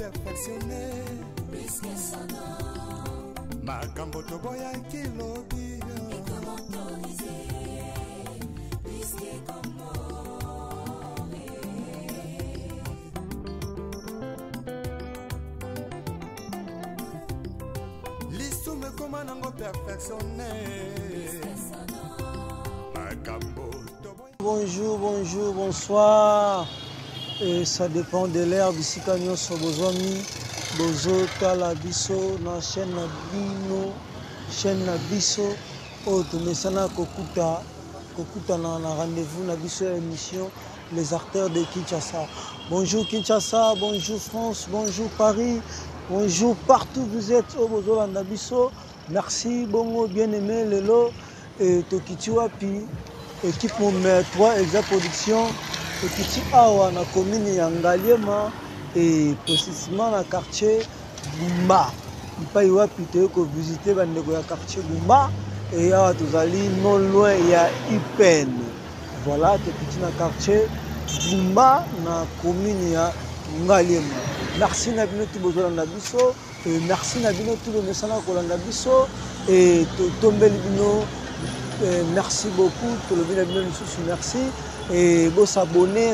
perfectionné makambo toboya kilobi lisume koma nango perfectionné makambo toboya. Bonjour, bonjour, bonsoir. Et ça dépend de l'herbe ici quand nous sommes besoin bozo tala biso na chaîne na biso o to mesana kokuta na rendez-vous na biso émission les artères de Kinshasa. Bonjour Kinshasa, bonjour France, bonjour Paris, bonjour partout vous êtes au bozo na biso. Merci bongo bien-aimé lelo et tokitiwa pi équipe numéro 3 Exa Production Ekiti awa na commune ya Ngaliema et précisément na quartier Bumba. Ipai wapi te ko visiter bandeko ya quartier Bumba et awa tozali non loin ya Ipen. Voilà Ekiti na quartier Bumba na commune ya Ngaliema. Merci na bino tout bozolanda biso et merci na bino tout le mesana kolanda biso et tombeli bino. Merci beaucoup, tout le monde merci et vous s'abonner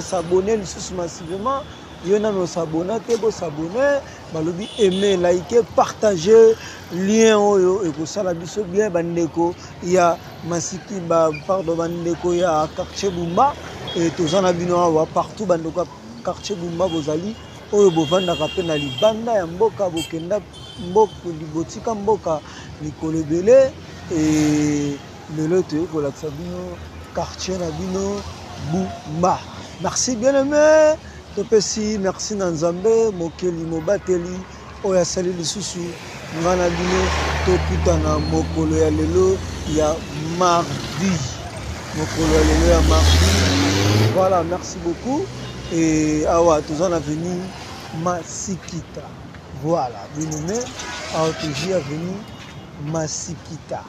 massivement. Il y en a nos s'abonner, vous s'abonner, balobi aimer, liker, partager, lien et que ça la biso bien bandeko. Il y a Masiki pardon bandeko il y a quartier Bumba et tous en abino partout bandeko quartier Bumba bozali oyo bovanda kape na libanda ya mboka bokenda mboka libotika mboka likolebele et le loto pour la Sabino quartier Nabino Bumba. Merci bien aimé. Topesi merci Nanzambe Mokeli Mobateli oya sali lisusu ngana bino tokutana mokolo ya lelo ya mardi. Mokolo ya lelo ya mardi. Voilà, merci beaucoup et awa tous en avenue Masikita. Voilà, bien aimé. Awa toujours avenue Masikita.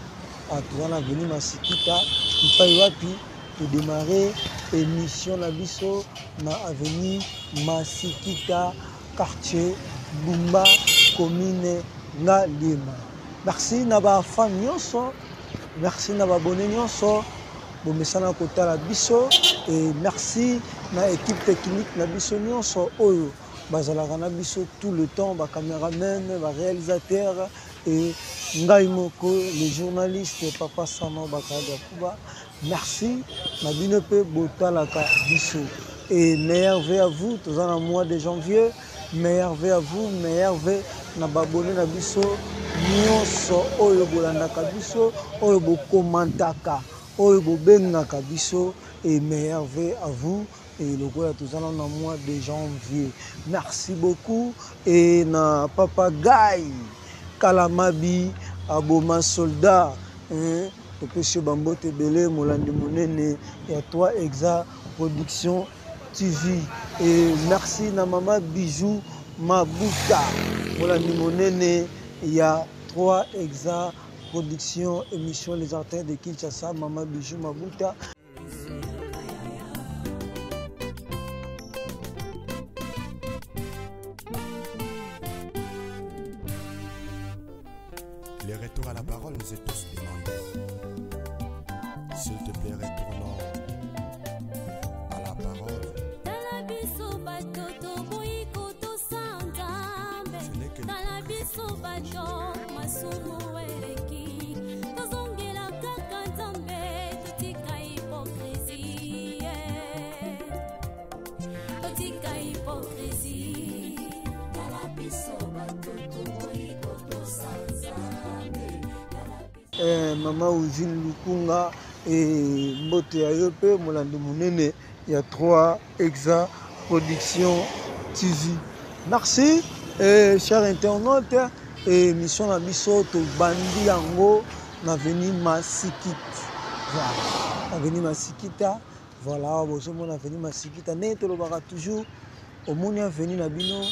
On a venu Masikita, il faut wapi pour démarrer émission na biso na avenue Masikita, quartier Bumba, commune Ngaliema. Merci na ba fan nyonso, merci na ba bonne nyonso, bo mesana kotala biso et merci na équipe technique na biso nyonso oyo bazalaka na biso tout le temps, ba caméraman, ba réalisateur et Ngai Moko, les journalistes, Papa Sama Bakada Kuba. Merci, Nabine Pe Botalaka Bisso. Et meilleur vœu à vous, tous en mois de janvier. Meilleur vœu à vous, meilleur vœu Nababone Nabiso. Nyonso Oyo Bolandaka Bisso, Oyo Bokomantaka, Oyo Bobengaka Bisso. Et meilleur vœu à vous. Et le goût tous en mois de janvier. Merci beaucoup. Et na Papa Gaï. Kalamabi, Aboma Soldat, Topeshe Bambo Tebele, Molandi Mounene, il y a 3 Exa Production TV. Et merci na Mama Bijou Mabuta, Molandi Mounene, il y a 3 Exa Production, émission Les Artères de Kinshasa, Mama Bijou Mabuta. Les retours à la parole nous est tous demandés. S'il te plaît, retournons à la parole. Maman Ouzine Lukunga et Mbote Ayope, Molande Mounene, il y a 3 Exa Production TV. Merci, chers internautes, et mission à Bisso, to Bandi Yango, l'avenue Masikita. Voilà, l'avenue Masikita, voilà, bonjour, l'avenue Masikita, n'est toujours au Moni avenue Nabino,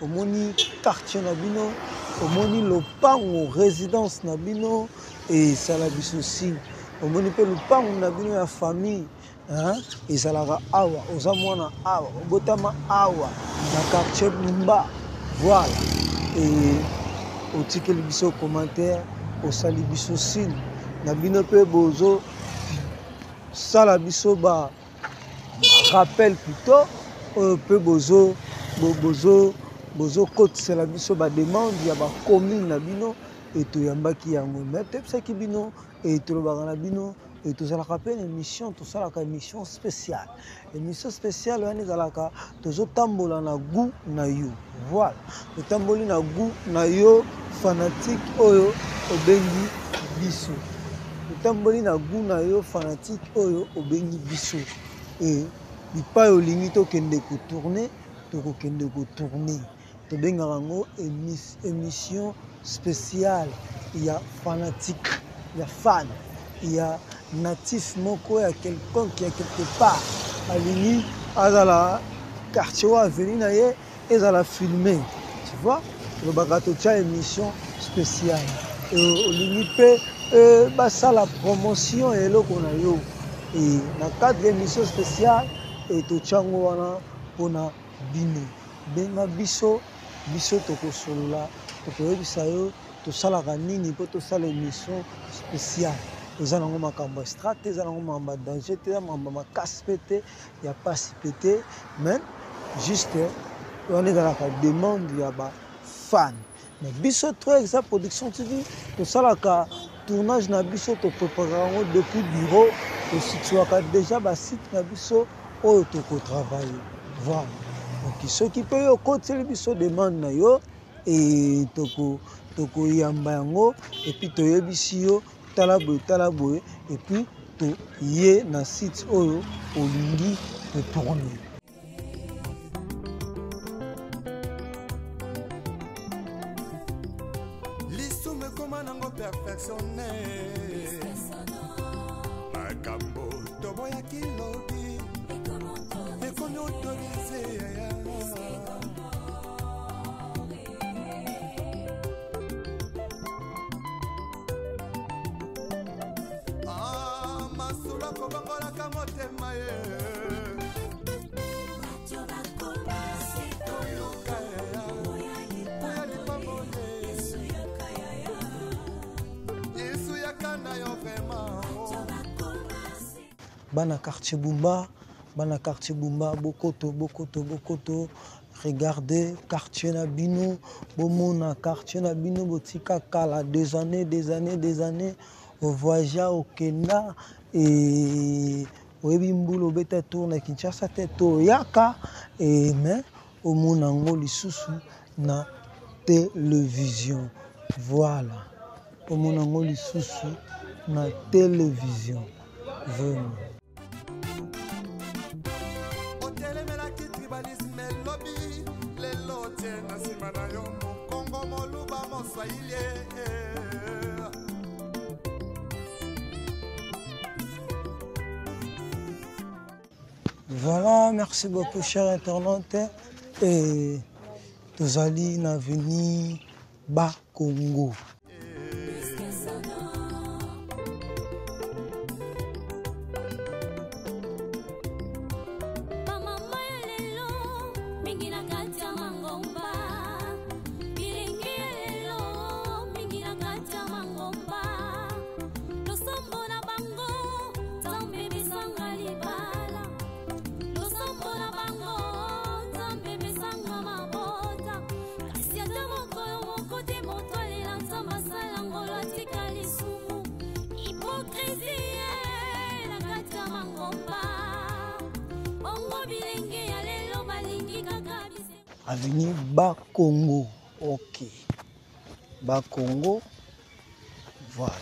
au Moni quartier Nabino, au Moni Lopango, résidence Nabino. Et ça la biso aussi au moni pe lupango na bino ya famille hein ezalaka awa ozamwana awa obotama awa na quartier Bumba Voilà. Et au ticket biso commentaire, au sali biso signe. Na bino pe bozo sala biso ba rappel plutôt peu bozo kotisa la biso ba demande ya ba commune na bino et to yambaki yango mais te saki bino et to lobaka na bino et to sala rappel émission to sala ka émission spéciale wana ezalaka tozo tambola na goût na yo. Voilà, to tamboli na goût na yo fanatique oyo obengi biso. Tamboli na goût na yo fanatique oyo obengi biso et bipai olingi tokende kotourner tokokende kotourner tobengaka yango émission spéciale. Il y a fanatique, il y a fan, il y a natif moko, il y a quelqu'un qui est quelque part alingi azala quartier ou avenue na ye ezala filmé, tu vois, le bagato tcha émission spéciale et olingi pe la promotion et le qu'on a eu et dans cadre émission spéciale et tout chango wana pona bino benga biso toko solola toko yebisa yo to sala nini po to sala émission spéciale eza nango makambo ya strate eza nango makambo ya danger te eza makambo ya makasi pe te ya pasi pe te mais juste wana ezalaka demande ya bafan mais biso trop exa production tv tosalaka tournage na biso to préparer depuis bureau to situaka déjà ba site na biso oyo to ko travailler. Voilà. Donc ceux qui peut yo côté biso demande na yo et to ko yamba yango et puis to yebisi yo tala boye et puis to ye na site oyo olingi to tourner. Perfectionné makambo toboya kilobi ekomi autorisé masula kobakolaka motema ye Bana quartier Bumba, Bokoto, regardez quartier Nabino, Bomona quartier Nabino, Botika Kala, des années, au voyage au Kenya et au Ebimbulo Beta tourne Kinshasa Teto Yaka et mais au Monango lisusu na télévision. Voilà, au Monango lisusu na télévision. Vraiment. Voilà, merci beaucoup chers internautes et tozali na veni ba Congo. Avenue Bas-Congo, ok. Bas-Congo, voilà.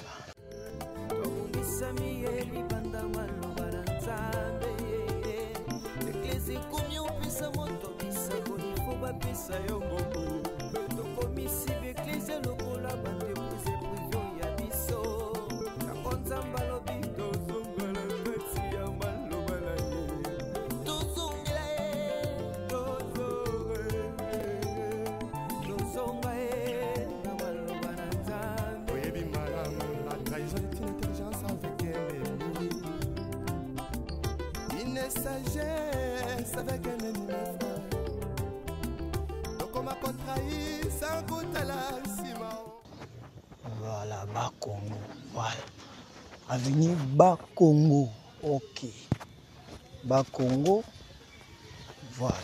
Sagesse avec un ennemi frère. Donc on m'a contraint Bakongo. Voilà. Avenue Bakongo. Ok. Bakongo. Voilà.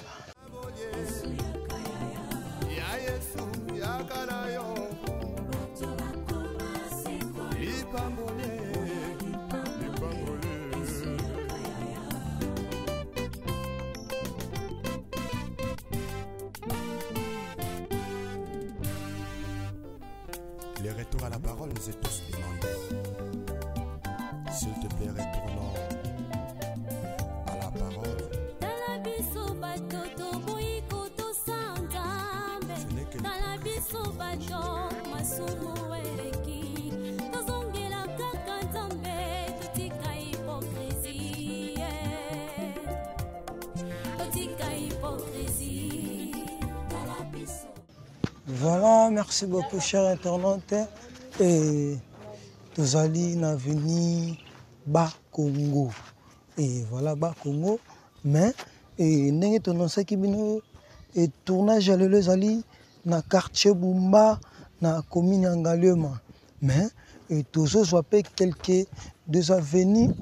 Les retours à la parole nous est tous demandés. S'il te plaît, retournons à la parole. Ce n'est que Voilà, merci beaucoup, chers internautes. Et nous allons na venir Bakongo. Et voilà, Bakongo. Mais, nous avons un tournage à l'Elezali na quartier Bumba, na commune Angalema. Mais, tous autres quelques deux avenues,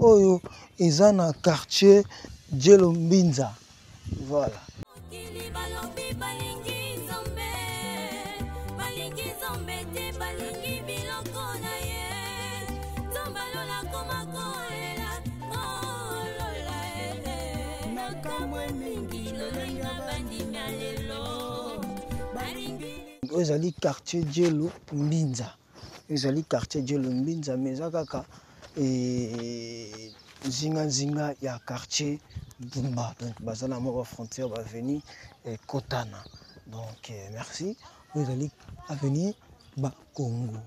ils ont un quartier Djelombinza. Voilà. Ils allaient quartier Djelo Mbinza. Ils allaient quartier Djelo Mbinza, mais ça kaka zinga ya quartier Bumba. Donc bazala mo frontière va venir Kotana. Donc merci. Ils allaient venir Bakongo.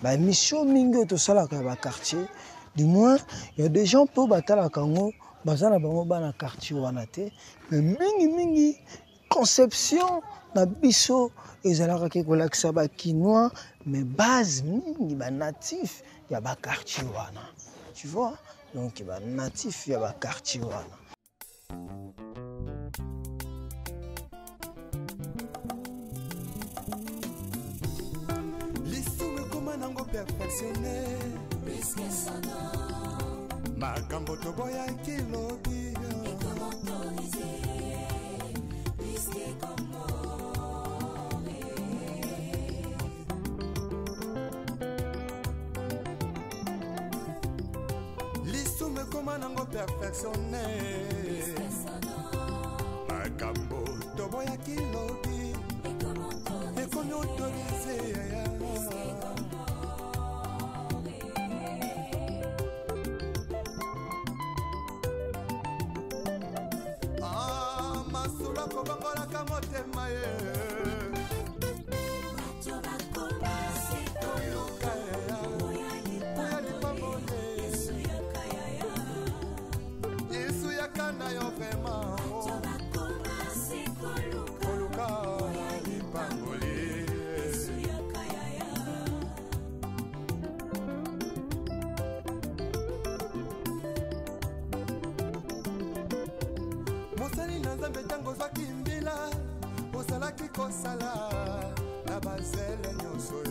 Bah mission mingi to sala ka ba quartier du moins il y a des gens pour batala kango bazana bango ba na quartier wana te mais mingi conception na biso ezalaka ke kolakisa ba kinois mais base mingi ba natif ya ba quartier wana tu vois donc ba natif ya ba quartier wana. Perfectionné makambo toboya kilobi lisume koma nango perfectionné makambo toboya kilobi ekomi autorisé kosala na bazele nyonso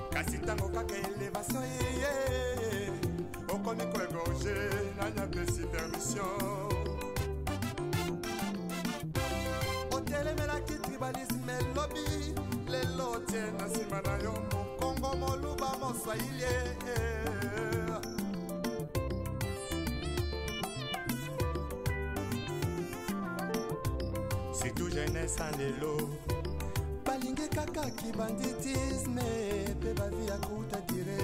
kasi ntango kaka elevation ye okoni koegorge nanya pesi permission otelemelaki tribalisme lobi lelo tie na nsima na yo mokongo moluba moswahili si tout jeunesse en lelo balingi kaka kibanditisme pe bavi ya kuta dire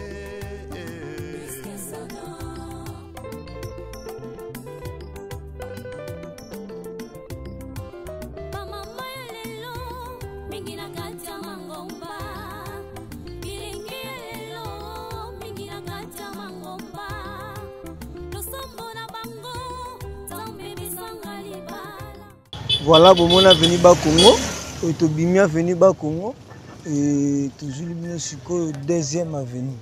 Voilà, bomona venu ba Congo. Et to bimia venu ba Congo. Et toujours le siko deuxième avenue.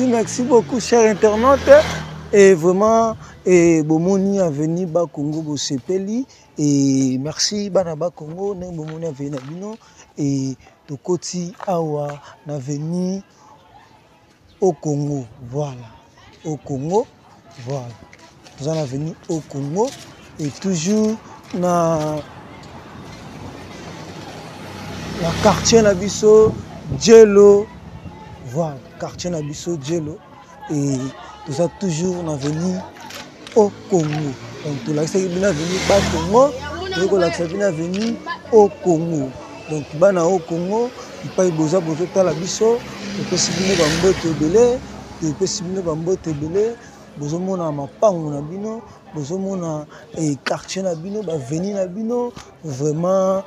Merci beaucoup, chers internautes. Et vraiment, Bomoni a venu ba Congo Bosepeli. Et merci Banaba Congo, Bomoni a venu Nabino. Et Tokoti Awa a venu au Congo. Voilà. Au Congo. Voilà. Nous en avons venu au Congo. Et toujours dans le quartier Nabiso, Djelo. Voilà, quartier Nabiso Djelo. Et nous sommes toujours venu au Congo. Donc, tout l'accès est venu au Congo. Tout l'accès est venu au Congo. Donc, au Congo, il n'y a pas besoin de Nabiso. Il peut s'y venir dans le Tébélé. Il peut s'y venir dans le Tébélé. Nous avons un pango Nabino. Nous avons un quartier Nabino. Venir Nabino. Vraiment.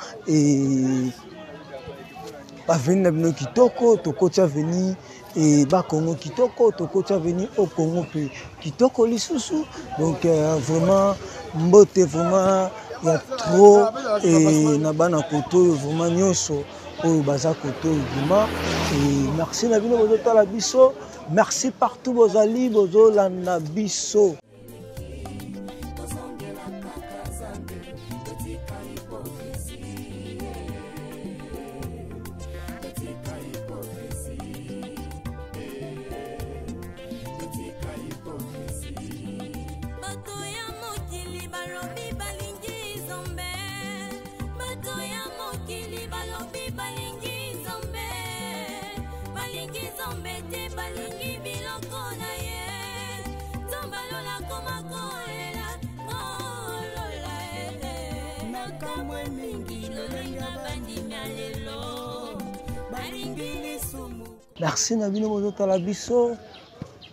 Veni Nabino Kitoko, Toko tia veni et Congo Kitoko, Toko tia veni au Congo puis Kitoko Lisusu. Donc vraiment mbote vraiment il y a trop et nabana koto vraiment nyonso au baza koto vraiment et merci Nabino bozo tala biso, merci partout bozali bozo landa biso. Merci Nabino Mozo Talabiso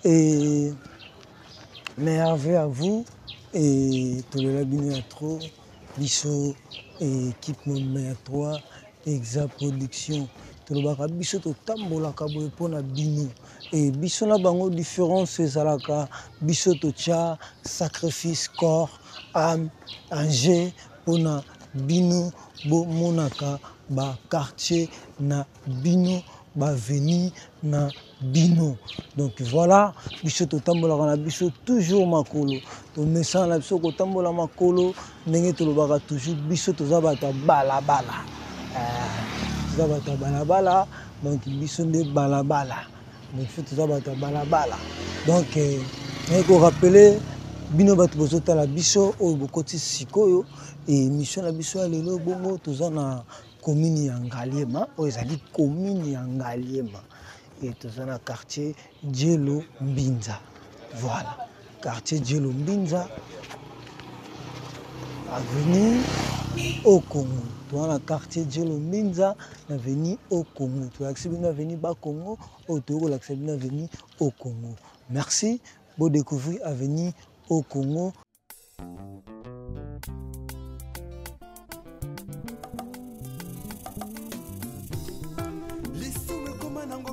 et merveille à vous et tout le Labino à trop Bisso et équipe numéro 3 Exa Production tout le Barabiso to tambola kabo pour na bino et Bisso na bango différence ezalaka Bisso to tia sacrifice corps âme âge pour na bino bo monaka ba quartier na bino ba veni na bino. Donc voilà, biso to tambola na biso toujours makolo. To message na biso ko tambola makolo, ndenge to lobaka toujours biso to zabata balabala. Zabata balabala, donc biso nde balabala. Donc biso to zabata balabala. Donc ko rappeler bino bato bozota la biso o bokoti sikoyo et mission la biso alelo bongo toza na commune ya Ngaliema, ezali commune ya Ngaliema et toza na quartier Djelo Mbinza. Voilà, quartier Djelo Mbinza, avenue au Congo. Toza na quartier Djelo Mbinza, avenue au Congo. To accepter avenue ba Congo, au to l'accepter avenue au Congo. Merci, bon découvrir avenue au Congo.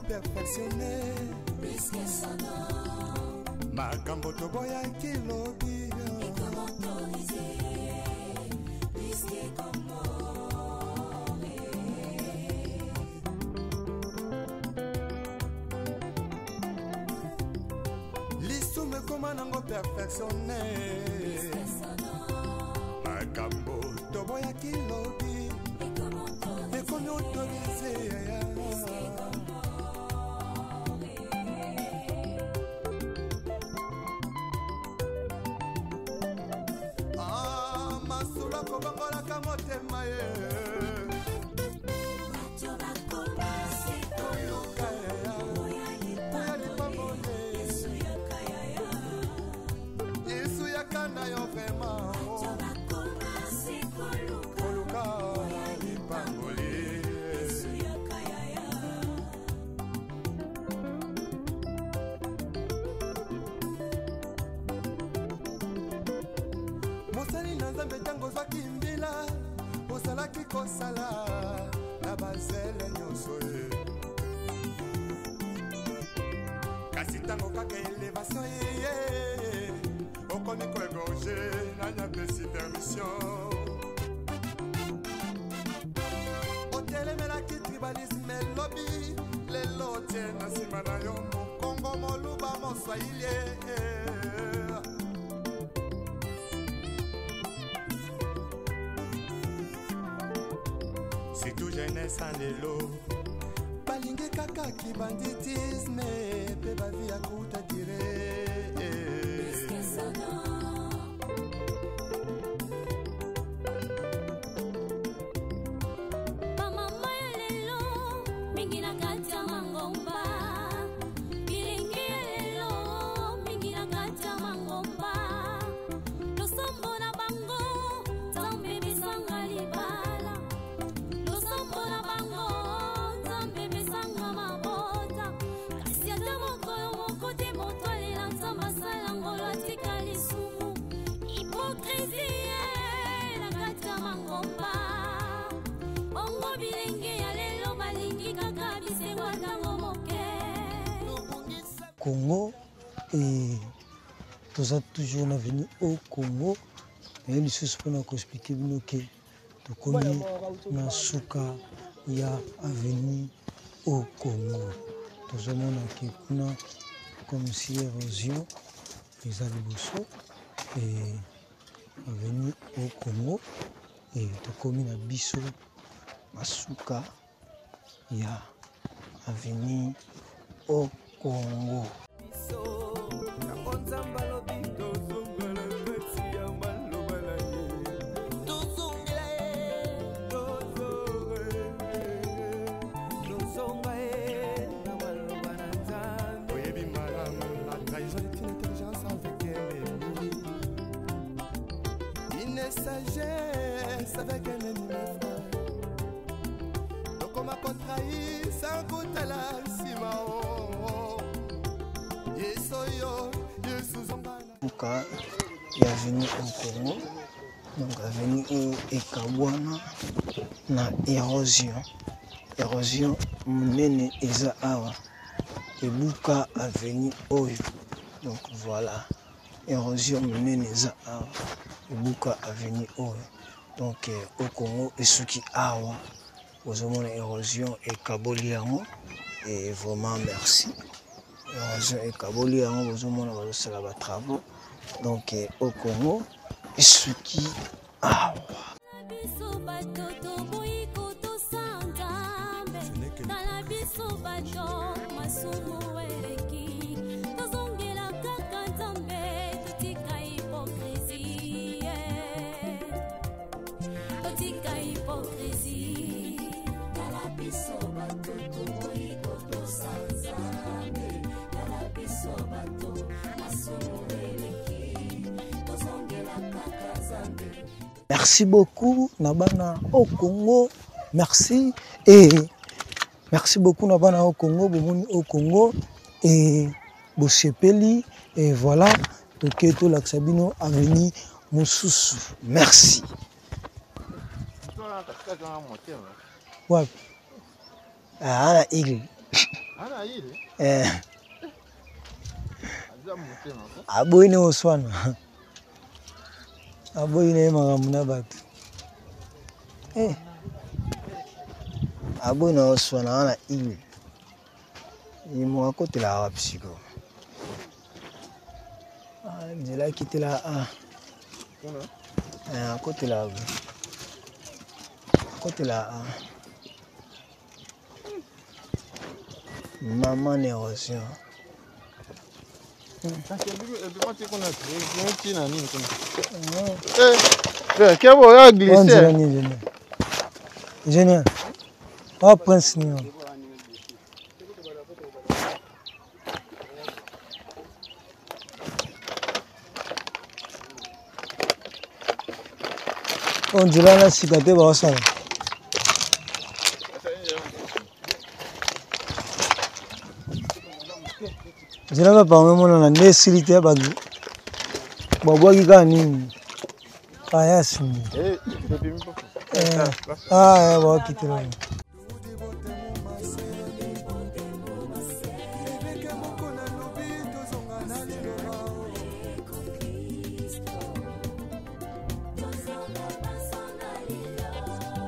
Perfectionné makambo toboya kilobi motema nango perfectionne makambo toboyaki lobi ekomi autorise masula kobangolaka motema ye mosali na nzambe ntango ozwaki mbila ozalaki kosala na bazele nyonso ye kasi ntango kaka elevation ye okomi koegorge nanyapesi permission otelemelaki tribalisme lobi lelo tie na nsima na yo mokongo moluba moswahili si tout jeunesse en lelo balingi kaka kibanditisme pe bavi ya kuta dire Congo et tous a toujours venu au Congo et les choses pour nous expliquer que tout comme na suka ya avenue au Congo tous a monde qui kuna comme si érosion les aliboso et avenue au Congo et tout comme na biso masuka ya avenue au Congo. Sagesse avec un ennemi donc on m'a contrahi sans goût à la simao yesoyo yesuzongana Muka ya venu au Congo donc avenue ekabwana na érosion munene eza awa ebuka avenue oyo donc voilà érosion munene eza awa ebuka avenue oyo donc au Congo esuki awa ozomona érosion ekaboli yango et vraiment merci érosion ekaboli yango ozomona bazosala ba travaux donc au Congo esuki awa Merci beaucoup Nabana au Congo, merci et merci beaucoup Nabana au Congo, au Congo et Bossepeli et voilà toke to laksabino avenue Mosusu. Merci. Ouais. Ah la île. Ana ile aboine oswana aboine magamuna batu aboine oswana ana ile imo akotela wapsiko Nzela kitela a. Côté là. Côté là. Maman érosion. Génial. Oh, Prince Nyon. On dirait la cigarette va ça. Je n'ai pas mon nécessité ba bobo ki gani ayas ni ba kitelo.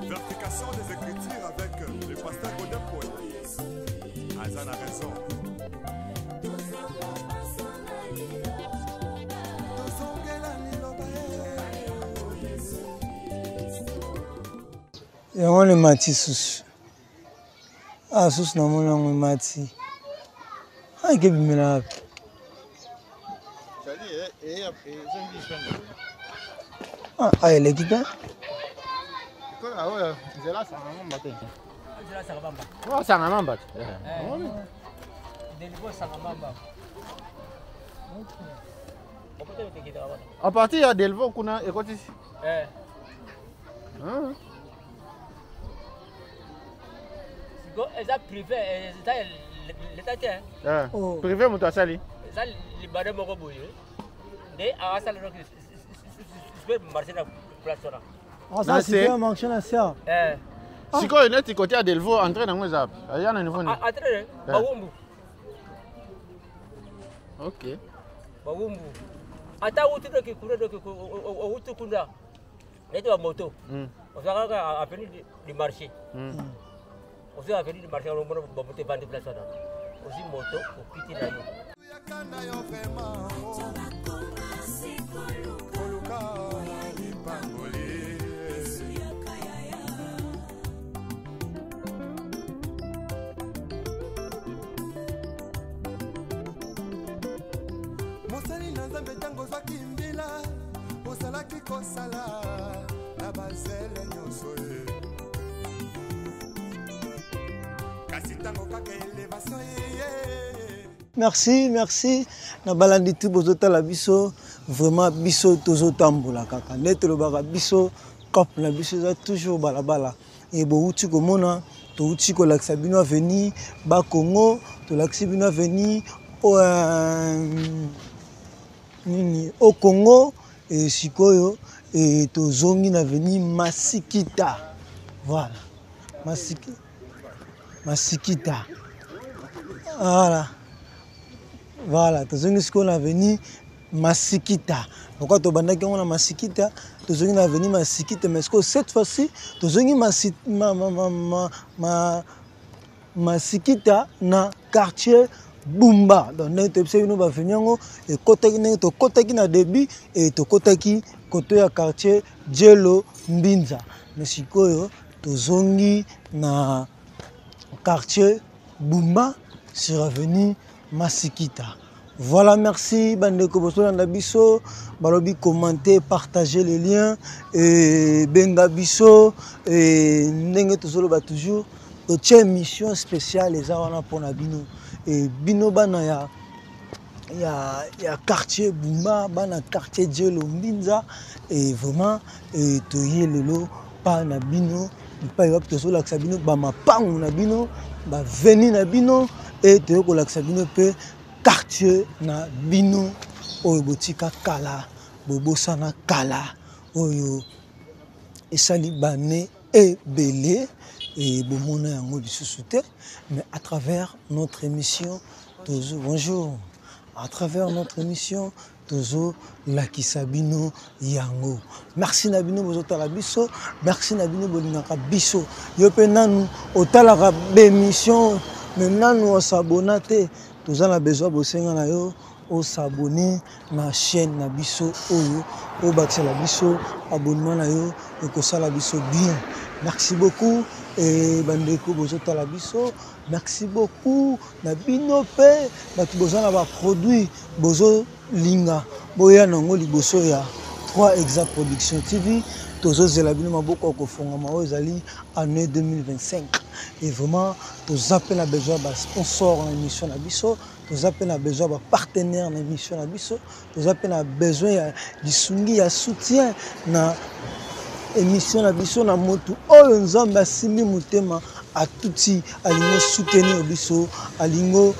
Vérification des écritures avec le pasteur Godin Poé. Azan a raison. Et on le mati sous. Ah, sous na mon langue mati. Ah, que bimela. Ah, elle est qui là? À partir de Delvaux, kuna ekoti. Eza privé, eza l'état tient. Privé mutasali. Eza libéré moko boye. Nde awasala donc je peux marcher na place là. Ah, ça c'est un marché là ça. Siko neti côté à Delvaux entrer dans ngweza. Aya na niveau ni. Entrer Bawumbu. OK. Bawumbu. Ata uti doki kura doki uti kunda. Neti wa moto. On va appeler du marché. On va appeler du marché on va monter vendre place là. Aussi moto pour quitter là. Mosali na nzambe tango zwaki mbila osalaki kosala na bazele nyonso ye kasi tango kaka elevation ye. Merci. Na balandi tout bozota la biso, vraiment biso tozotambola kaka. Net le baka biso cap na biso za toujours balabala. Et bo uti ko mona, to uti ko laksa bino avenir ba Congo, to laksa bino avenir au Congo et sikoyo et to zongi na avenir Masikita. Voilà. Masikita. Voilà, tu as ce qu'on a venu Masikita. Pourquoi tu as dit qu'on a Masikita? Tu as venu Masikita, mais cette fois-ci, tu as venu Masikita dans quartier Bumba. Donc, tu as venu et côté na début et tu côté quartier Djelo Mbinza. Mais si tu as venu dans quartier Bumba, c'est revenu Masikita. Voilà, merci. Bandeko Boso Nabiso, Balobi, commentez, partagez les liens. Et Benga Biso, et Nenge Tozolo toujours. Une mission spéciale, les Awana pour Nabino. Et Bino Bana, il y a quartier Bumba, Bana quartier Djelo Mbinza. Et vraiment, et Toye Lelo, pas Nabino, pas Yop Tozolo Laksabino, Bama Pang Nabino, ba Veni Nabino. Et tu as le quartier na bino oyo botika kala bobosana kala oyo esali bane ebele et bomona yango lisusu te mais à travers notre émission tozo bonjour à travers notre émission tozo lakisa bino yango merci na bino bozotala biso merci na bino bolingaka biso yo pe nanu otalaka bémission. Maintenant, nous sommes abonnés. Nous avons besoin de vous au s'abonner na chaîne na biso oyo au bakisa la biso abonnement na yo et que ça la biso bien. Merci beaucoup et bandeko bozota la biso. Merci beaucoup na bino pe batu bozana ba produit bozo linga boya nango liboso ya 3 Exa Production TV. Tozo zela bino maboko ko fonga mao ezali année 2025 et vraiment tozo appel na besoin ba sponsor na émission na biso, tozo appel na besoin ba partenaire na émission na biso, tozo appel na besoin ya lisungi ya soutien na émission na biso na motu oyo nzambe asimbi motema atuti alingo soutenir biso, alingo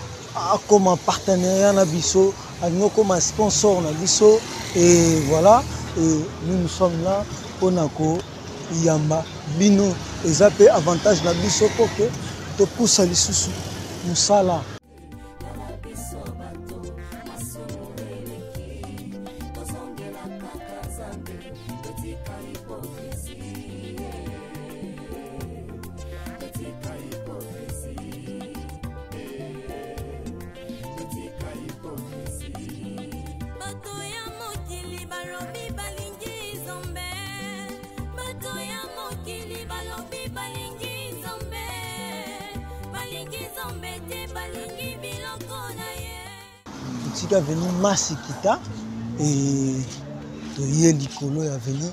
comme partenariat na biso, alingo comme sponsor na biso et voilà et nous sommes là pour nako yamba bino eza pe avantage na biso pour que to poussa lisusu musala. Tika venu Masikita et toye likolo ya venu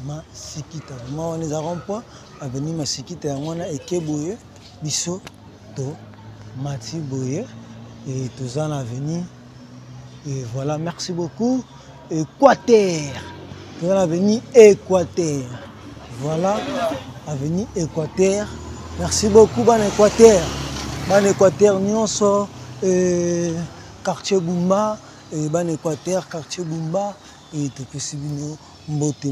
Masikita. Vraiment on les a rond-point avenue Masikita yangona ekeboye biso to Mati Boye et tozana avenue et voilà merci beaucoup Équateur. Tozana avenue Équateur. Voilà avenue Équateur. Merci beaucoup ban Équateur. Ban Équateur nyonso quartier Bumba et ban Équateur quartier Bumba et te possibino mbote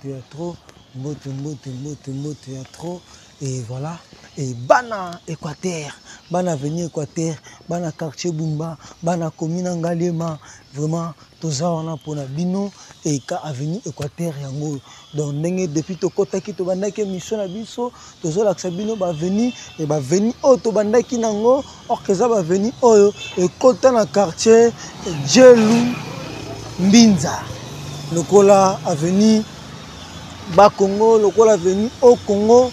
ya trop mbote ya trop et voilà et bana Équateur bana avenue Équateur bana quartier Bumba bana commune Ngalema vraiment toza wana pona bino et ka avenue Équateur yango donc ndenge depuis to kotaki to bandaki mission na biso tozo laksa bino ba venir et ba venir o to bandaki nango orkeza ba venir oyo et kota na quartier Djelu Mbinza lokola avenue ba Congo lokola avenue au Congo.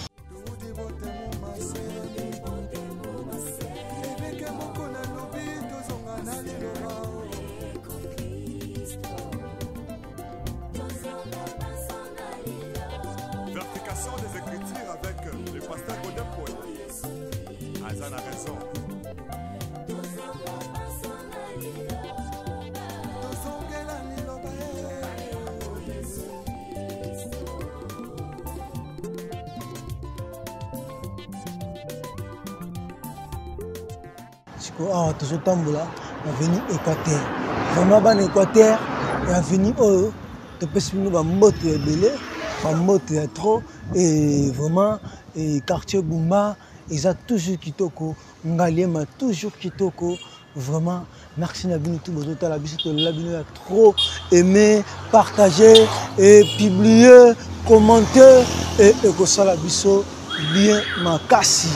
Des écritures avec le pasteur Godin Poe. Azan a raison. Ah, toujours tamboula, avenue Équateur. Vraiment ban Équateur et avenue oh, te peux suivre ba moto ya belé, ba moto ya trop et vraiment et quartier Bumba, ils a toujours kitoko, Ngalema toujours kitoko. Vraiment, merci Nabino tout le monde. La Nabino a trop aimé, partagé et publié, commenté et que ça la biso bien ma cassi.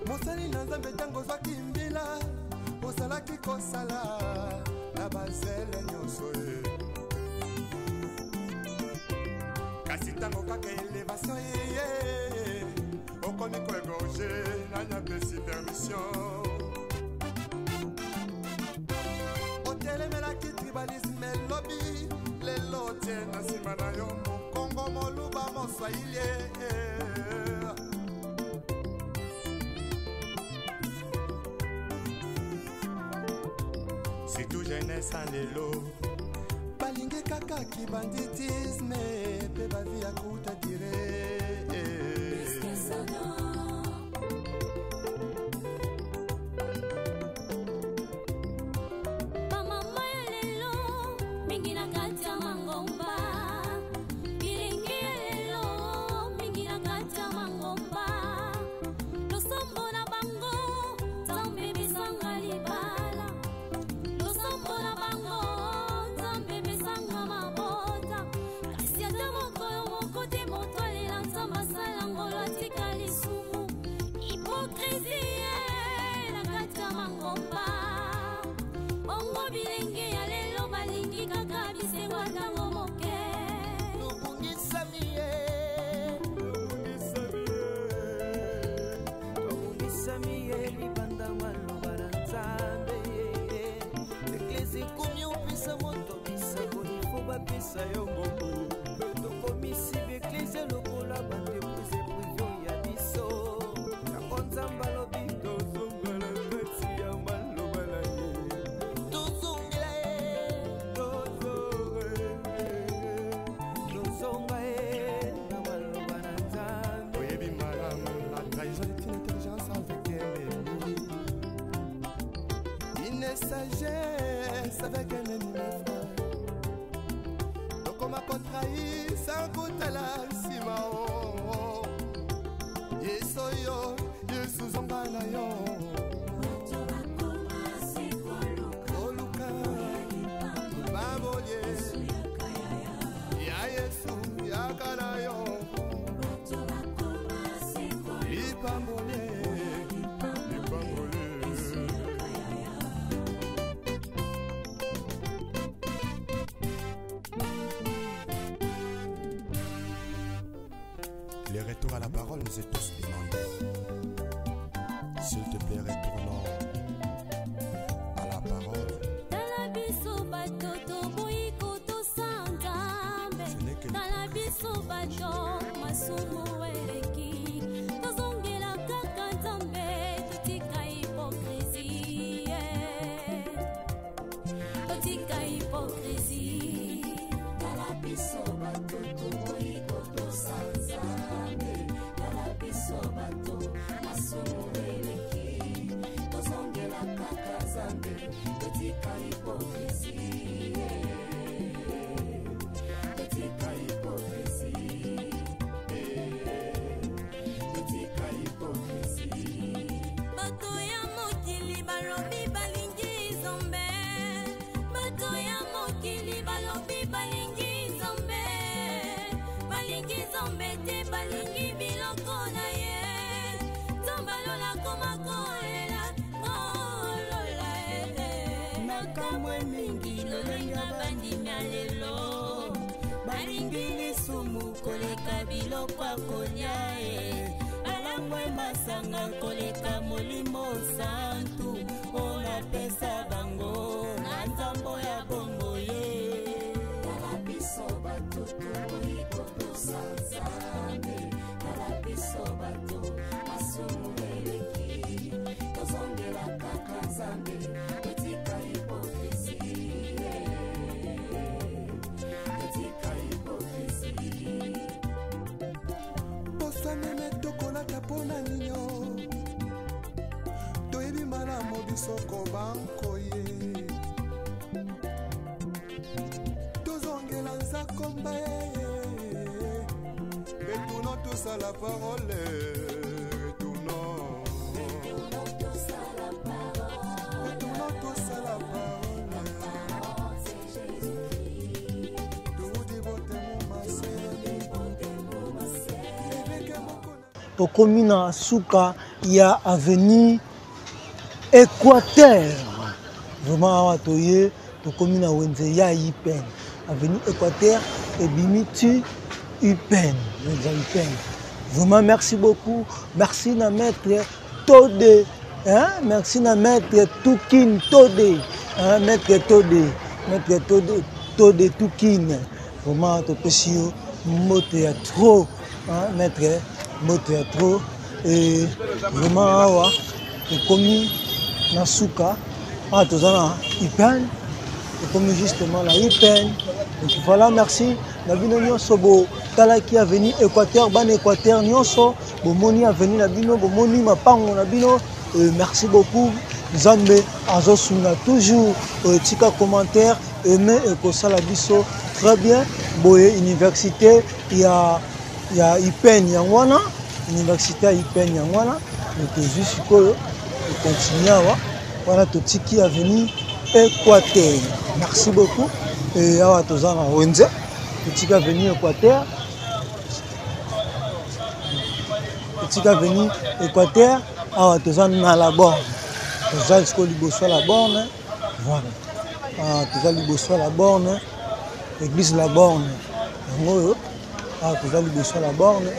Mosali na nzambe tango zaki mbila osalaki kosala na bazele nyonso ye kasi tango kaka elevation ye okoni koegorge nanya pesi permission otelemelaki tribalisme lobi lelo tie na nsima na yo mokongo moluba moswahili C'est tout jeunesse en l'élo. Balingue kaka qui banditisme. Pe ba vie à kouta dire. Sagesse avec un ennemi frère. Donc on m'a contrahi sans goûter la simao. Yesoyo, Yesu zambana yo. Oluka, baboye. Ya Yesu, ya kanayo. Ipambole. Les retours à la parole nous est tous demandés. S'il te plaît, retournons à la parole. Koleka biloko akolia alangwe masanga koleka molimo santu ola pesa bango na nzambo ya bongo ye kala biso bato toiko tosanzame kala biso bato masumu eleki tozongela kaka nzambe etika hipokrisie Meme tokolata pona ninyo toyebi malamu bisoko banko ye tozongela nzakomba retournons tous à la parole retournons tous à la parole tout dévoté mon massé. Tokomi na suka ya avenue Équateur. Vraiment atoye tokomi na wenze ya Ipen. Avenue Équateur et Bimitu Ipen. Vraiment merci beaucoup. Merci na maître Tode. Hein? Merci na maître Tukin Tode. Hein? Maître Tode Tukin. Vraiment topesio moto ya trop. Hein? Maître moto ya trop et vraiment awa ekomi na suka Ah, tout ça, il peine. Et comme justement là, il peine. Donc voilà, merci. Nabino Nyonso, Tala qui a venu Équateur, Ban Équateur Nyonso, Moni a venu Nabino, Moni Mapango Nabino. Merci beaucoup. Zambe, Azosuna, toujours, tika commentaire, aimé et Kosala Biso. Très bien. Boye, université, il y a Ipen Yangwana, université à Ipen Yangwana. Donc juste que continuer. Voilà tout ce qui est venu Équateur. Merci beaucoup. Et à Tozana Wenze, tout ce qui est venu Équateur. Tout ce qui est venu Équateur, à Tozana la borne. Tozana ce que liboso la borne. Voilà. Tozana liboso la borne. Église la borne. Tozana liboso la borne.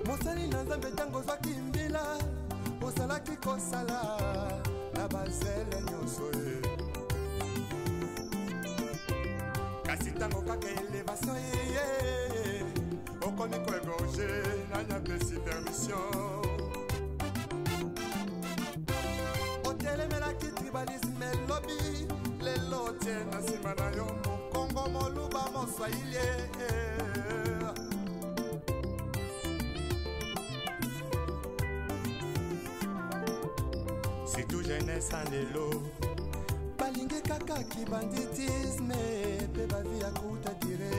Mosali na Nzambe tango zwaki mbila osalaki kosala na bazele nyonso ye kasi tango kaka elevation ye okomi koegorge nani apesi permission otelemelaki tribalisme elobi lelo tie na nsima na yo mokongo moluba moswahili c'est tout jeunesse en lelo balingi kaka ki banditisme pe bavi ya kuta dire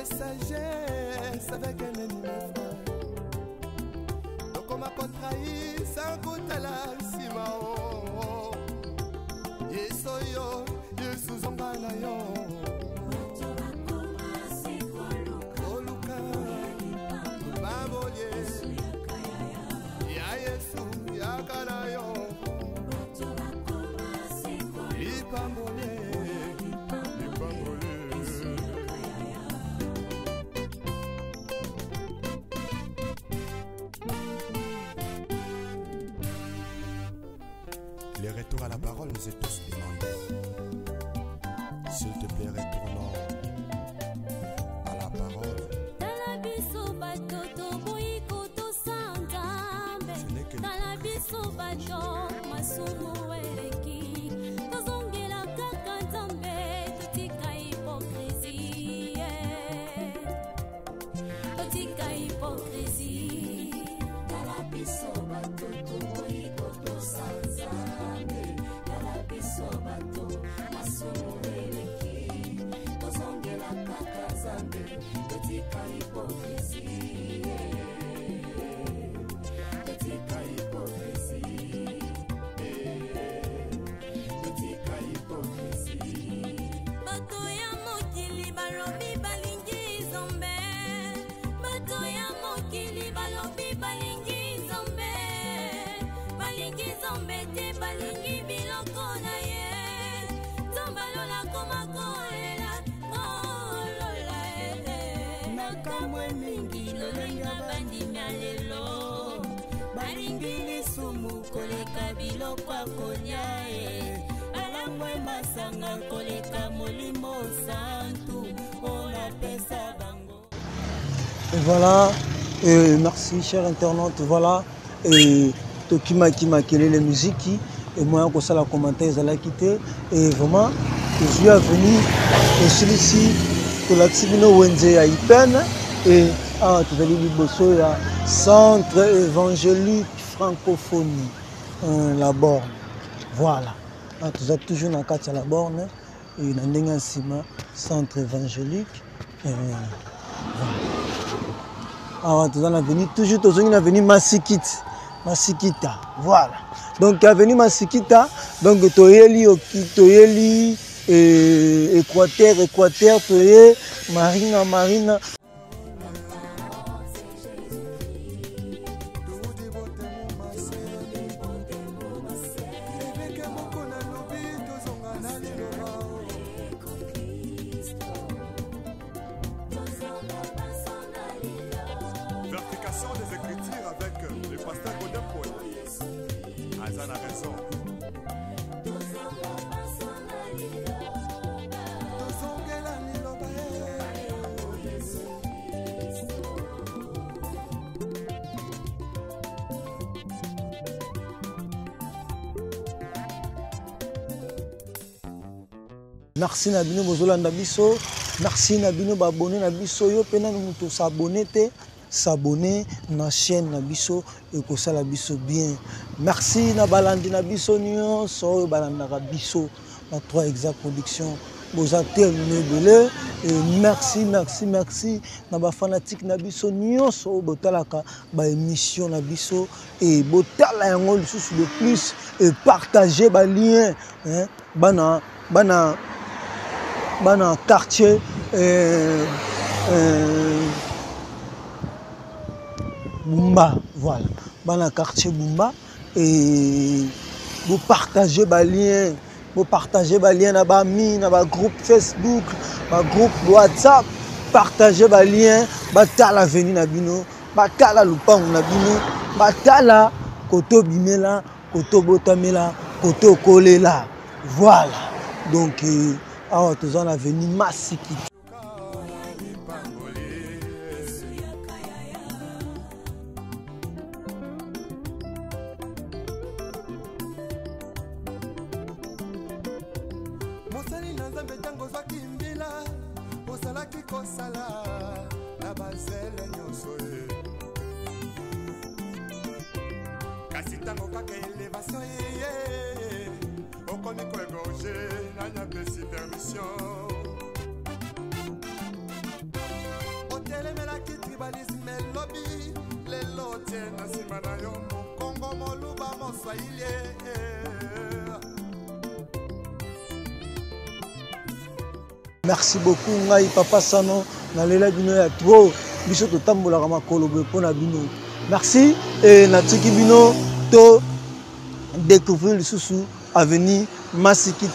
sagesse avec un ennemi frère. Donc on m'a contrahi sans goûter la simao. Yesoyo, Yesu zombana yo. Oluka, baboye. Ya Yesu, ya kanayo. Ipambole. Les retours à la parole nous est tous demandés. S'il te plaît, retournons à la parole. Ce n'est que kamwe mingi lolenga bandimi ya lelo balingi lisumu koleka biloko akolia alangwe masanga koleka molimo santu olapesa bango. Et voilà, merci chers internautes, voilà, qui m'a quelle les musiques, et moi comme ça la commentaire ils allaient quitter, et vraiment, je suis venu, et celui-ci, que la Tibino Wenze à Ipen, et à Bosso, il y a Centre évangélique francophonie, la borne, voilà, tu as toujours dans le la borne, et dans le Centre évangélique, voilà. Ah, tu es venu toujours, tu es venu Masikita, voilà. Donc, tu es venu Masikita, donc tu es Équateur, tu es Marina. Des écritures avec le pasteur Godin Poète. Azan a raison. Merci Nabino Bozolanda biso, merci Nabino babonné na biso yo pena nous s'abonner na la chaîne Nabiso et que ça la biso bien. Merci na balandi na biso nyonso balandaka biso na 3 exact production. Boza terminé belé et merci na ba fanatique na biso nyonso botalaka ba émission na biso et botala yango lisusu de plus et partager ba lien hein bana quartier Bumba, voilà. Dans le quartier Bumba, et vous partagez les liens, dans le groupe Facebook, dans le groupe WhatsApp, partagez les liens, batala veni nabino, batala lupang nabino, batala koto bimela, koto botamela, koto kolela. Voilà. Donc, alors, tous en avenue Masiki. Merci beaucoup, Ngai Papa Sano, Nalela Bino ya trop, biso to tambola kama kolobe pona bino. Merci et natiki bino to découvrir le sous avenue Masiki.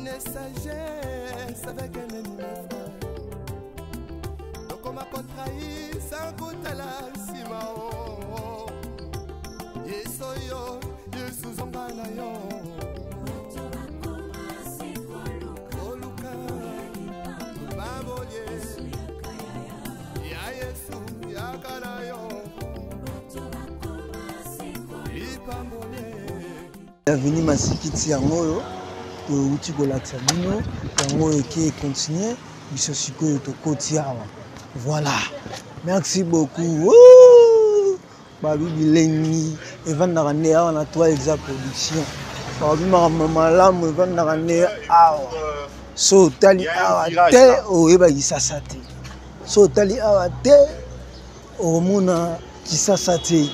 une sagesse avec un ennemi frère. Donc on m'a contrahi sans goûter la simao. Yesoyo, Yesuzonga na yo. Oluka, Baboye, Ya Yesu, Yakana yo. L'avenir Masikiti yango to uti kolakisa bino yango eke continuer biso sikoyo tokoti awa. Voilà, merci beaucoup. Babi bilengi evandaka nde awa na 3 exa production babimaka malamu evandaka nde awa so otali awa te oyeba kisasa te so otali awa te omona kisasa te.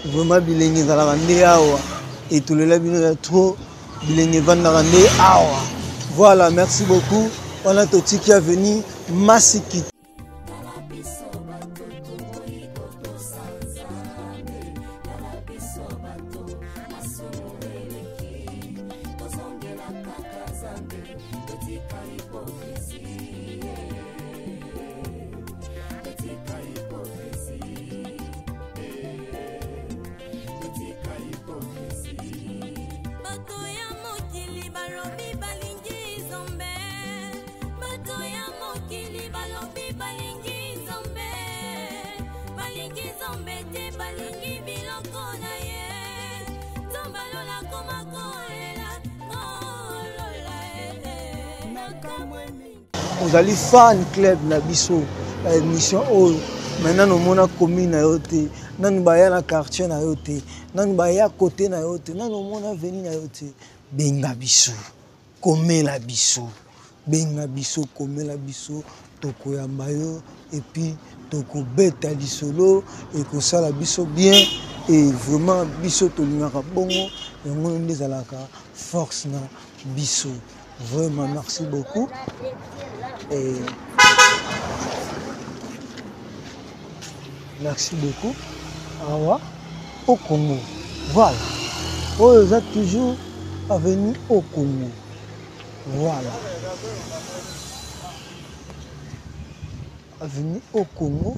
Vraiment bilengi ezalaka nde awa etolela bino ya trop bilengi evandaka nde awa. Voilà, merci beaucoup. Wana totiki aveni Masikiti. Vous allez fan club na biso émission oyo maintenant omona commune na yo te nanu baya na quartier na yo te nanu baya côté na yo te nanu omona veni na yo te benga biso komela biso benga biso komela biso tokoyamba yo et puis tokobeta lisolo et kosala biso bien et vraiment biso tolingaka bongo yango nde ezalaka force na biso. Vraiment merci beaucoup. Et merci beaucoup. Awa au Congo. Voilà. Oh, vous êtes toujours venu au Congo. Voilà. Venu au Congo.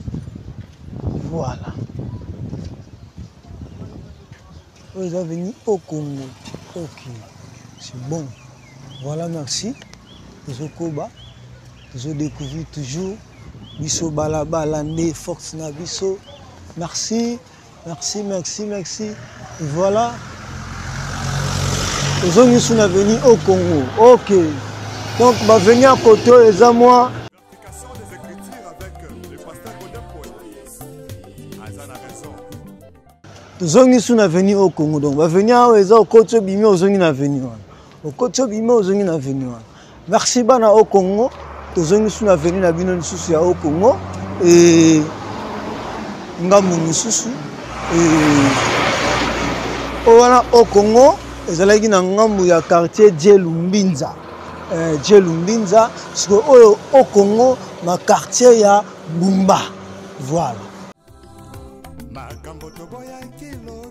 Voilà. Vous êtes venu au Congo. Ok. C'est bon. Voilà, merci. Nous avons découvert toujours Bisso Balabalande, Fox Nabiso. Merci, merci, merci, merci. Et voilà. Nous sommes venus au Congo. Ok. Donc, on va venir à côté, les amours. L'application des Écritures avec le pasteur Godin Paul. Azana raison. Nous sommes venus au Congo. Donc, on va venir au côté, nous sommes venus. Au côté merci bana au Congo. Tozongi suna venu na bino nsusu ya au Congo et ngamu nsusu wana au Congo ezalaki na ngambu ya quartier Djelumbinza. Djelumbinza parce oyo au Congo na quartier ya Bumba. Voilà. Makambo toboya kilobi.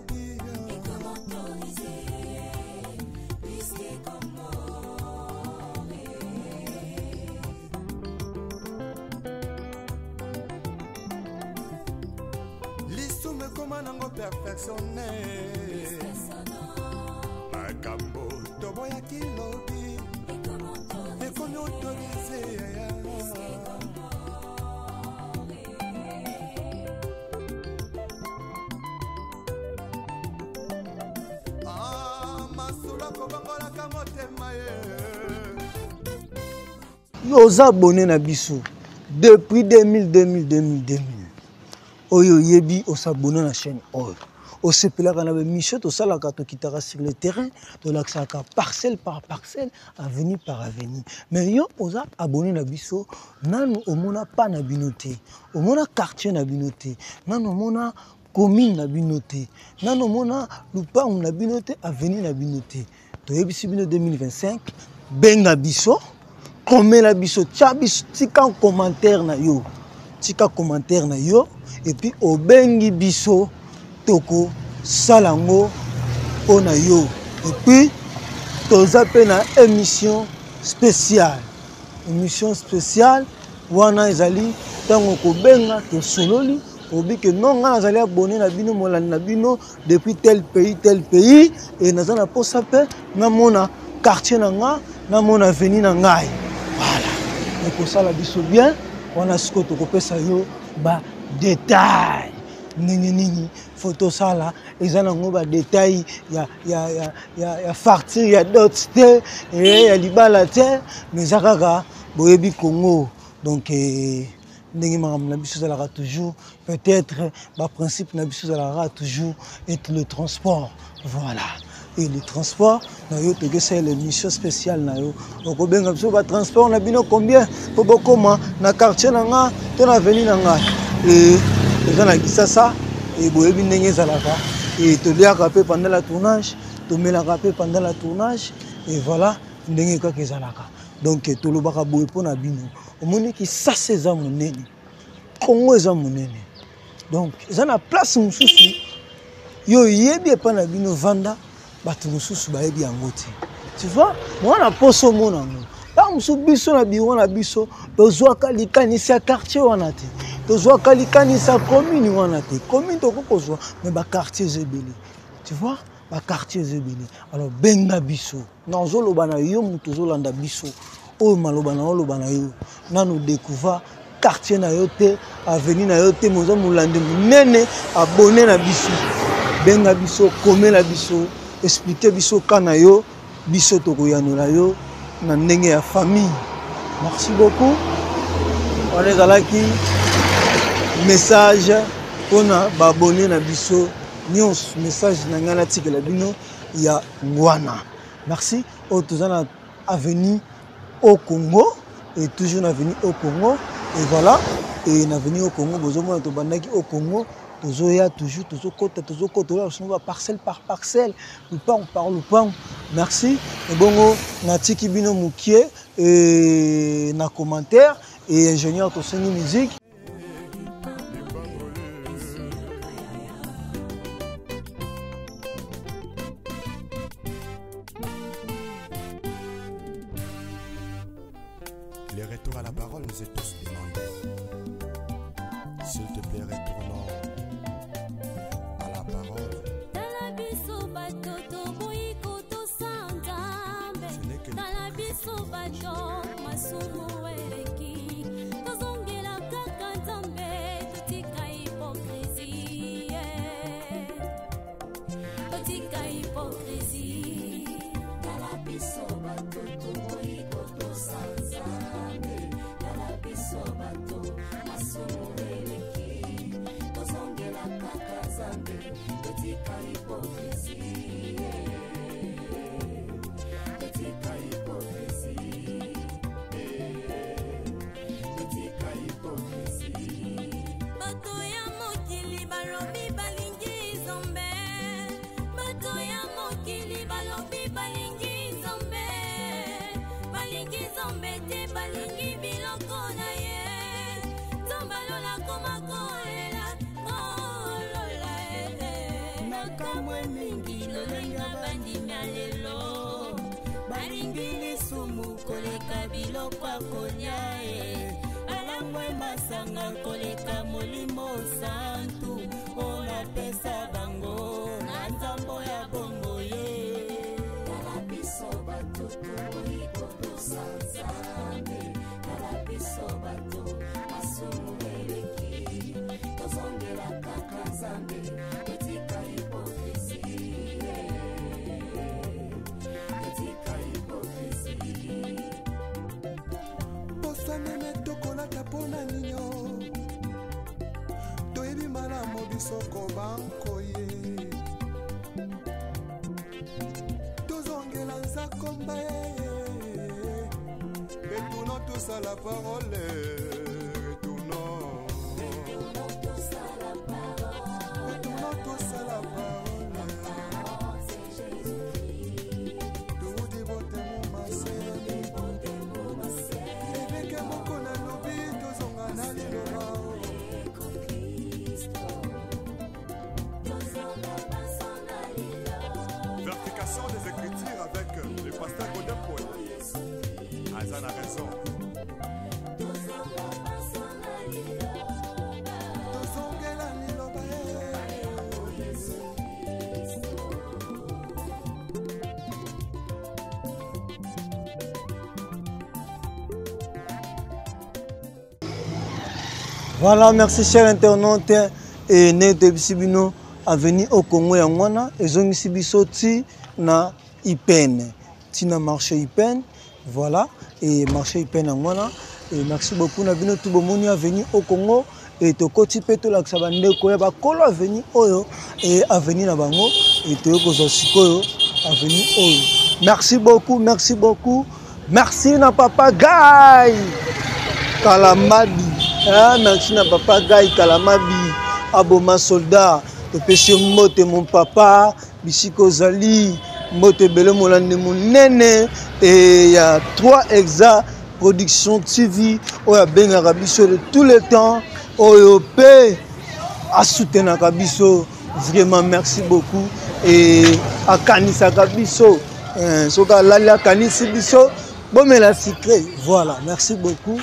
Perfectionné makambo toboya kilobi ekomi autorisé masula kobankolaka motema yo oza abonné na biso depuis 2000. Oyo yebi o s'abonner na chaîne Oyo. O sepelaka na mission to salaka to kitaka sur le terrain to laksaka parcelle par parcelle, avenue par avenue. Mais yo oza abonné na biso nanu omona pa na binoté. Omona quartier na binoté. Nanu omona commune na binoté. Nanu omona lupangu na binoté, avenue na binoté. To yebisi bino 2025 benga biso, komela biso, tia biso tika commentaire na yo. Tika commentaire na yo. Et puis au bengi biso toko salango ona yo et puis toza pe na émission spéciale. Émission spéciale. Wana ezali tango kobenga to sololi. Obi que non nga nazali abonné na bino molani na bino depuis tel pays et nazana posa pe na mona quartier na nga na mona avenue na ngai. Voilà. Et pour ça la biso bien, on a ce que tu kopesa yo ba détail. Nini photo ça là, ils ont ba détail ya fartir ya d'autres et ya libala te mais zakaka boyebi Congo. Donc ndenge makambo na biso ezalaka toujours peut-être ba principe na biso ezalaka toujours être le transport. Voilà. Et le transport na yo c'est l'émission spéciale na yo. Donc obenga biso ba transport na bino combien po bokoma na quartier na nga to na avenue na nga. Et ezana kisasa et boyebi ndenge ezalaka et toliaka pe pendant la tournage, tomelaka pe pendant la tournage et voilà ndenge kaka ezalaka. Donc tolobaka boye po na bino. Omoni ki ça c'est za monene. Congo eza monene. Donc eza na place mususu yo yebi pa na bino vanda bato mususu ba yebi yango te. Tu vois? Moi na poso mona ngo. Ba musu biso na biwo na biso tozwaka likanisa quartier wana te. Tozwaka likanisa commune wana te. Commune toko kozwa mais ba quartier zebele. Tu vois? Ba quartier zebele. Alors benga biso. Nazo loba na yo mutu zo landa biso. O maloba na oloba na yo. Nanu découvert quartier na yo te, avenue na yo te, mozo mulande munene abonné na biso. Benga biso, kome na biso, expliquer biso kana yo, biso tokoyanola yo na ndenge ya famille. Merci beaucoup. On est alaki message pona ba abonné na biso. Nyos message na ngana tikela bino ya ngwana. Merci. O tozana avenue au Congo et toujours avenue au Congo. Et voilà, et on est venu au Congo, nous avons au Congo, nous avons toujours parcelle par parcelle, le pain par le pain. Merci. Et bon, on a tiki bino moukié et na commentaire et ingénieur de son musique. Les retours à la parole nous est tous demandés. S'il te plaît, retournons à la parole. Ce n'est que masanga koleka molimo santu ona pesa bango na nzambo ya bongo ye kala biso batutu ikoto sanzame kala biso batu masumu eleki tozongela kaka nzambe etika hipokrisi etika hipokrisi posanene tokolaka mpona nino toyebi malamu biso kobankoye tozongela nzakomba retournons tous à la parole retournons tous à la parole toudi botemo mase eveke moko na lobi tozonga na liloba Vertication des Écritures avec le pasteur Godin Poel. aza na raison. tozongela liloba Voilà, merci chers internautes et Nete Bisibino a venu au Congo Yangwana et Zongi Sibisoti na Ipen. Tina marché Ipen, voilà, et marché Ipen Yangwana. Et merci beaucoup na bino tout bomoni a venu au Congo et tokoti pe to laksa bande ko ya ba kolo a venu oyo et a venu na bango et to ko sikoyo a venu oyo. Merci beaucoup, merci beaucoup. Merci na papa Guy Kalamadi. Ah, merci na papa Guy Kalamadi, Aboma soldat, te péché mote mon papa, Bisiko Zali, mote bele molande mon nene, et il y a 3 exa production TV, où il y a Ben Arabiso de tous les temps, où il y a soutenir Arabiso, vraiment merci beaucoup, et à Kanisa Arabiso, Soka Lalia Kanisi Biso, bon mais la secret, voilà, merci beaucoup.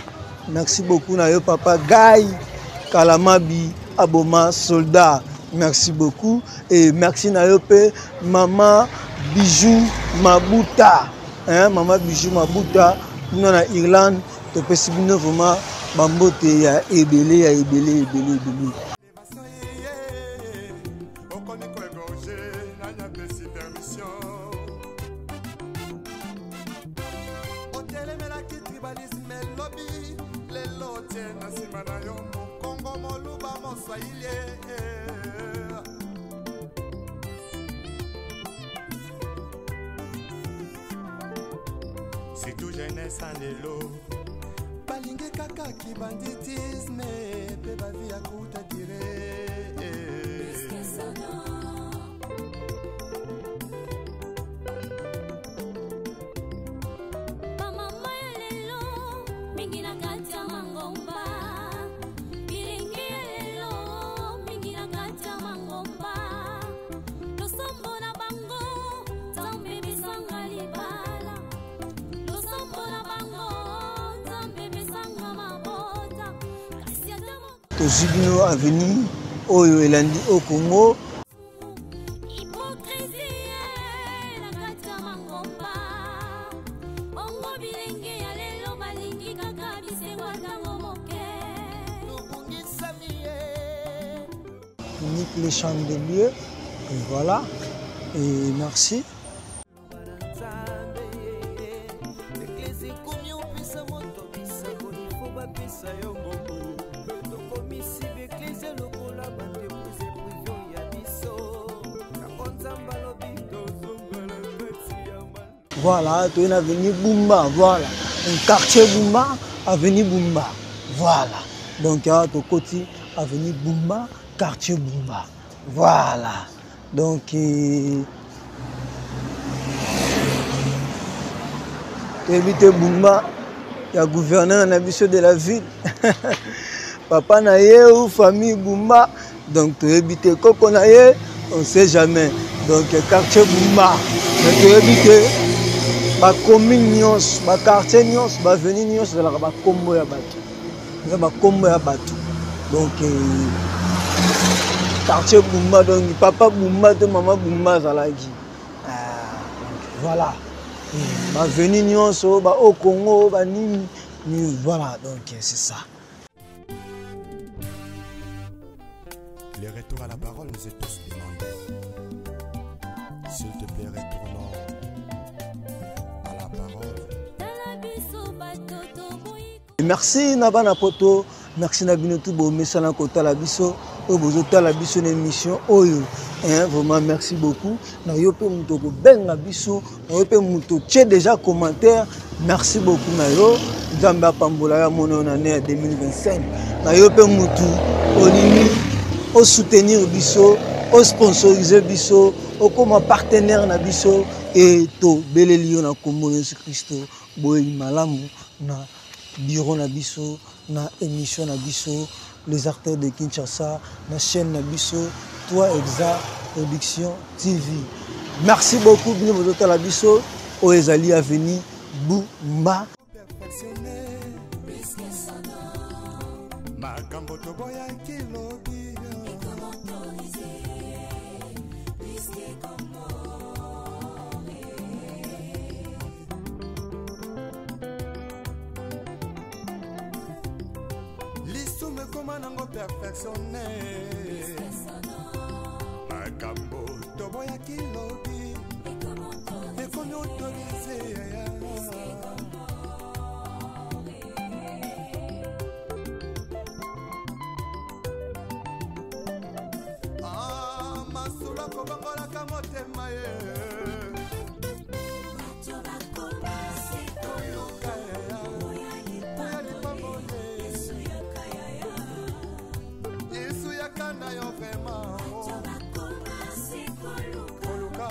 Merci beaucoup, Nayo Papa Guy Kalamabi, Aboma Soldat. Merci beaucoup. Et merci, Nayo Pe, Maman Bijou Mabuta. Hein, Maman Bijou Mabuta. Nous, en Irlande, tu peux se dire vraiment, Bambote, il y a Ebele, Ebele. C'est tout jeunesse en élo. Balingue kaka qui banditisme, pe ba vie à kuta dire. Mama lelo, mingi na katia mangomba. Biringi lelo, mingi na katia mangomba. Losombo na bango, tambe bisanga libala. Tozibino Avenue, Oyo Elandi au Congo. Unique les chandeliers, et voilà, et merci. Voilà, tu es avenue Bumba, voilà. Un quartier Bumba, avenue Bumba, voilà. Donc, il y a ton côté, avenue Bumba, quartier Bumba, voilà. Donc, tu habites Bumba, il y a gouverneur de la ville. Papa Naye ou famille Bumba, donc tu habites Koko Naye, on ne sait jamais. Donc, quartier Bumba, tu habites. Ba commune nyos, ba quartier nyos, ba avenue nyos, ba kombo ya bato. Ba kombo ya bato. Donc quartier Bumba, donc papa Bumba de maman Bumba zalagi. Voilà. Ba avenue nyos, ba au Congo, ba ni voilà, donc c'est ça. Les retours à la parole nous est tous demandés. S'il te plaît, retournons à la parole. Merci Nabana Poto, merci Nabino Toubo, Messala Kota Labiso, Obozota Labiso, une émission Oyo. Vraiment, merci beaucoup. Nayope Moutoko Ben Labiso, Nayope Mouto, tu déjà commentaire. Merci beaucoup Nayo. Zamba Pambola, mon année 2025. Nayope Moutou, Olimi, au soutenir Biso, au sponsoriser Biso, au comme partenaire Nabiso, et to Belelio na Kombo Yesu Christo, Boy Malamu, na bureau na biso, na émission na biso, les acteurs de Kinshasa, na chaîne na biso, toi Exa Production TV. Merci beaucoup, Bino Mozota la biso, Oezali Avenue, Bumba. perfectionné makambo toboyaki lobi lisume koma nango perfectionné makambo toboyaki lobi ekomi autorisé masula kobongolaka motema ye yesu yakana yo vraimen koluka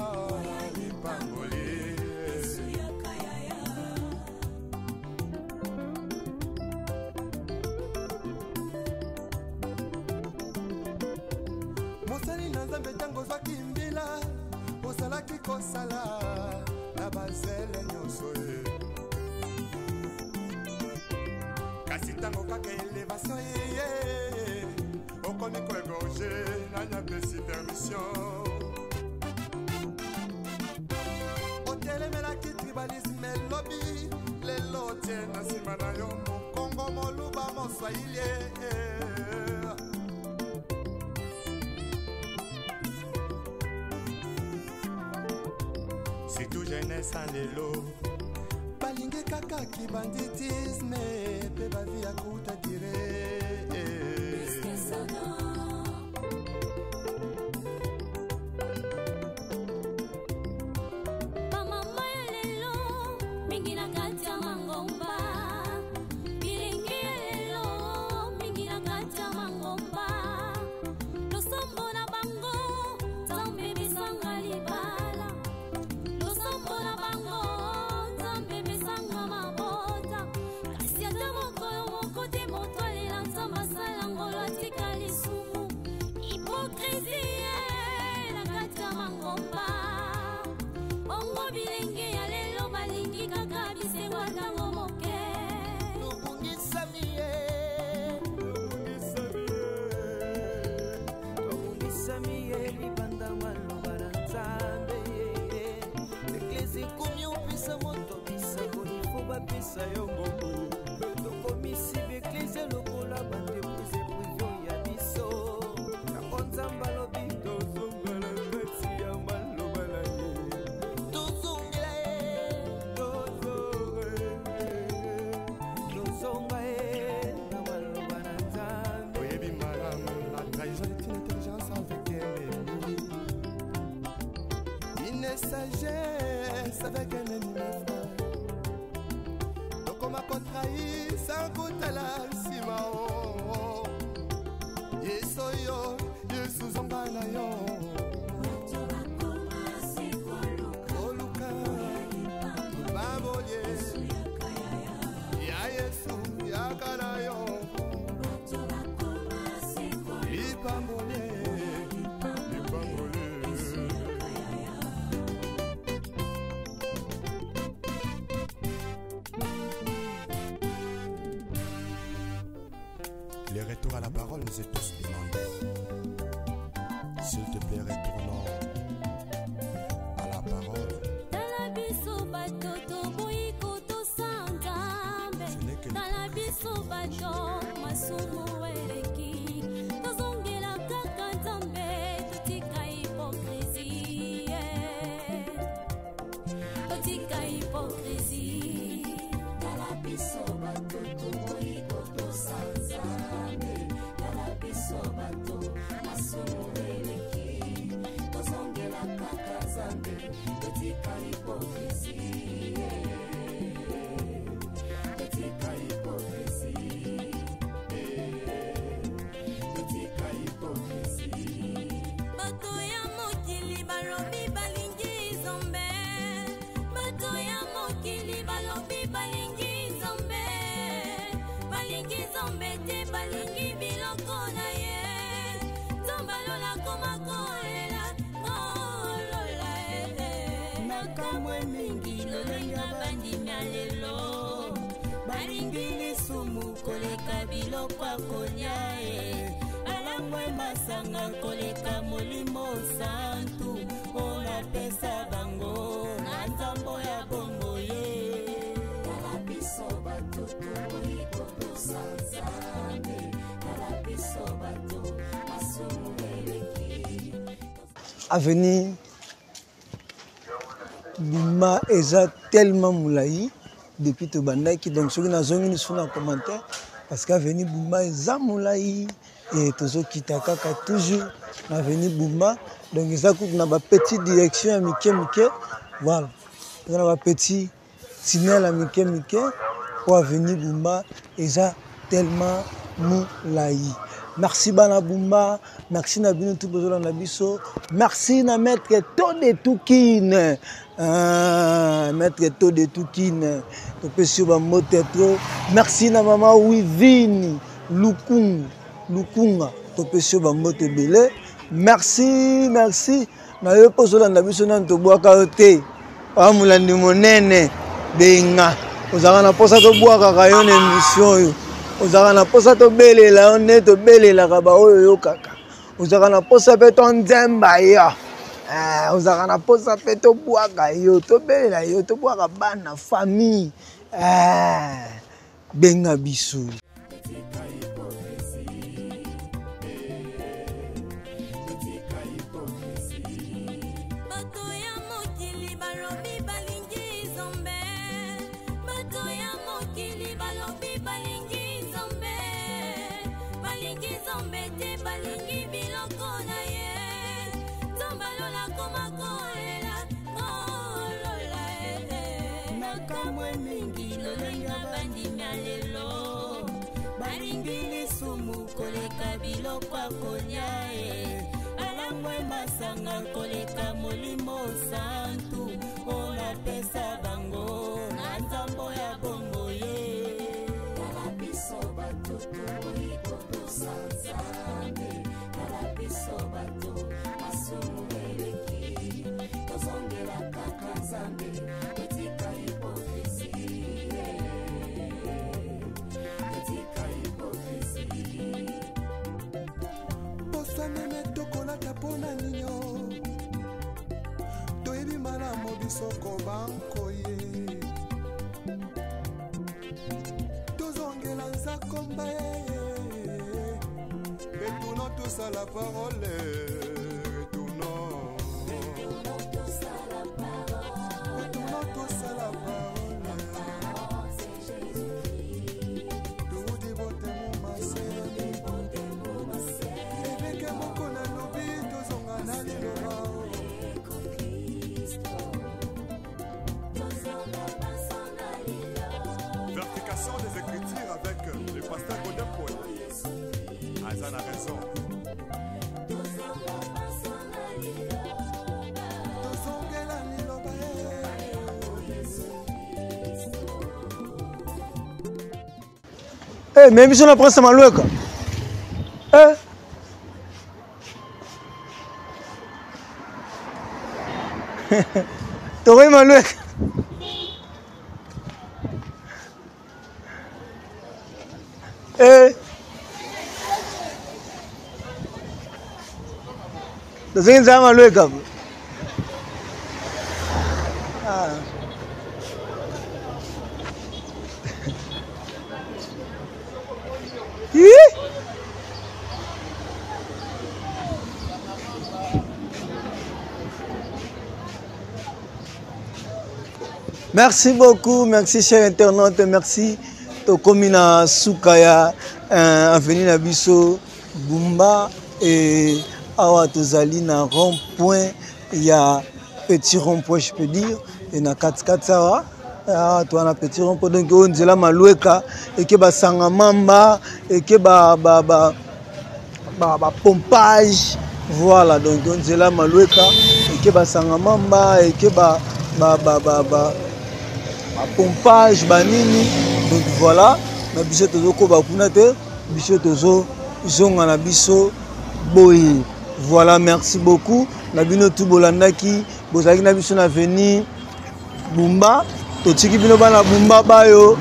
lipangoli mosali na nzambe ntango ozwaki mbila ozalaki kosala na bazele nyonso ye kasi ntango kaka elevation yeye okomi koegorge nanyapesi permission otelemelaki tribalisme elobi lelo tie na nsima na yo mokongo moluba moswahili surtout jeunesse en lelo balingi kaka kibanditisme pe bavi ya kuta dire bapesa yo ngombo tokomisi beklezia lokola bandepuse privio ya biso nango nzambe alobi tozonga na kati ya maloba na ye tozongela ye tozonga ye na maloba na nzambe oyebi malamu la trahison est une intelligence avec ennemi une sagesse avec un ennemi ma contrai sans kutala nsima o yeso yo yesu zonga na yo koluka babolie ya yesu yakana yo lipambolie Les retours à la parole nous est tous demandés. S'il te plaît, retournons à la parole. biloko akolia alangwe masanga koleka molimo santu ola pesa bango na nzambo ya bongo ye kala biso bato toiko tosanzane kala biso bato asumueleki Avenir Buma eza tellement moulaï depuis to bandaki donc ceux qui na zongi ni suna commentaire parce qu'Avenir Buma eza moulaï et tozo kitaka toujours Avenir Buma donc eza coup na ba petite direction à mike voilà na ba petit tunnel à mike pour Avenir Buma eza tellement moulaï. Merci Bana Bumba, merci Nabino Tubozola Nabiso, merci na maître Tode Toukine, maître Tode Toukine, merci na maman Wivini, Lukunga, Topesio Bamote Bele, merci, na yo Pozola Nabiso Nantoboa Kaote, Amulandi Monene, Benga, Ozarana Posa Toboa Kayon émission. Ozaka na posa to belela on to belela ka ba oyo kaka ozaka na posa pe to nzemba yo ozaka na posa pe to bwaka yo to belela yo to bwaka bana famille benga bisu masanga koleka molimo santu ola pesa bango na nzambo ya bongo ye kala biso bato toiko tosanzane kala biso bato asumueleki tozongela kaka nzambe etika hipokrisi etika hipokrisi posanene tokolata mpona nino toyebi malamu bisoko bankoye tozongela nzakomba retournons tous à la parole retournons tous à la parole tout dévote mon massé eveke moko na lobi tozonga na liloba Vertication des Écritures avec le pasteur Godin Paul. Azan a raison. Eh, mais mission la presse malouka. T'aurais malouka. Doesn't sound like wake up. Merci beaucoup, merci chers internautes, merci Tokomina Soukaya, Avenir Nabiso, Bumba et Awa Tozali na rond-point, il y a petit rond-point je peux dire, et na 4-4 Sawa, toi na petit rond-point, donc on dit la maloueka, et que ba sangamamba, et que ba pompage, voilà, donc on dit la maloueka, et que ba sangamamba, et que ba pompage, banini, donc voilà, na biso tozo ko ba kunate, biso tozo zonga na biso boye. Voilà, merci beaucoup. Nabino tout bolandaki, bozaki na biso na Avenir Bumba, totiki bino bana Bumba bayo.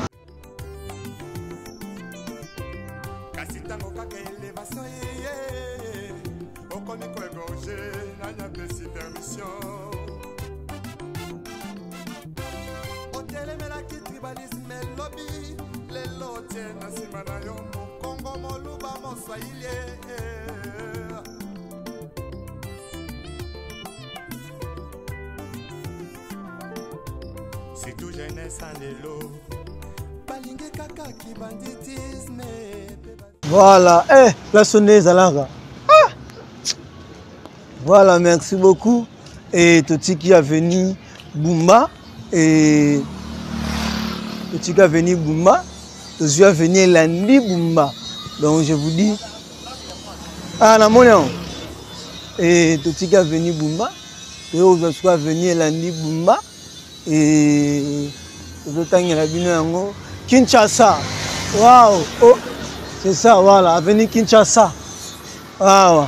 tie na nsima na yo mokongo moluba moswahili c'est tout jeunesse en lelo balingi kaka ki banditisme. Voilà, la sonneuse Zalanga. Voilà, merci beaucoup. Et Toti qui a venu Boumba. Et Toti qui a venu Boumba. Toti a venu Landi Boumba. Donc je vous dis. Ah, la monnaie. Et Toti qui a venu Boumba. Et Toti a venu Landi Boumba. Et Toti a venu Kinshasa. Waouh! Oh. C'est ça, voilà, avenue Kinshasa. Ah,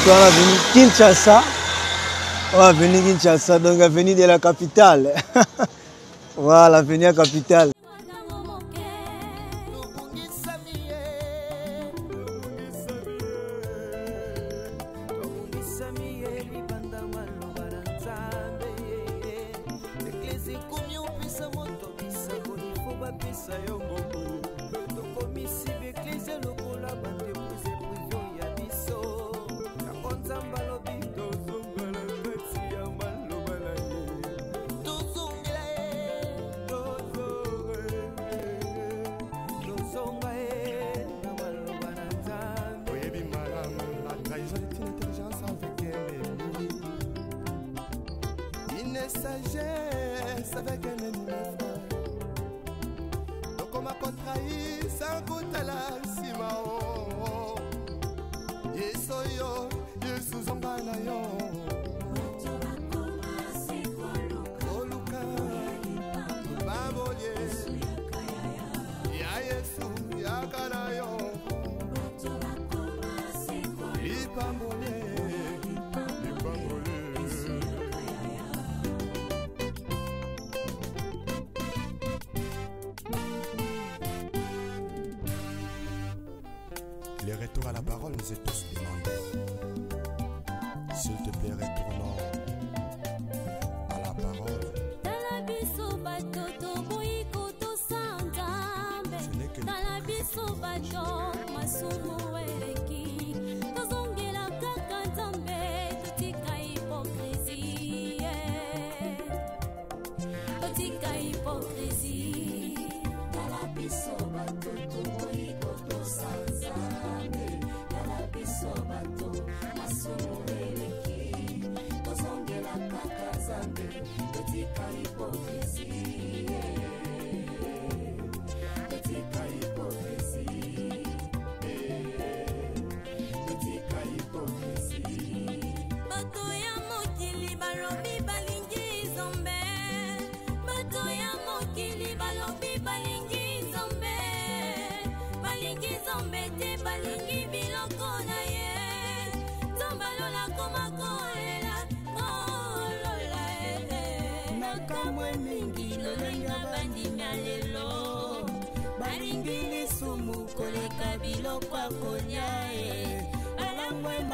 tu as avenue Kinshasa. Avenue Kinshasa, donc avenue de la capitale. Voilà, avenue de la capitale. Sagesse avec un ennemi frère. Donc on m'a contrahi sans goût à la simao. Yesoyo, Yesu zombana yo. Oluka, baboye. Ya Yesu, ya kanayo. Lipambole, lipambole. Les retours à la parole nous est tous demandés. S'il te plaît, retournons à la parole. Ce n'est que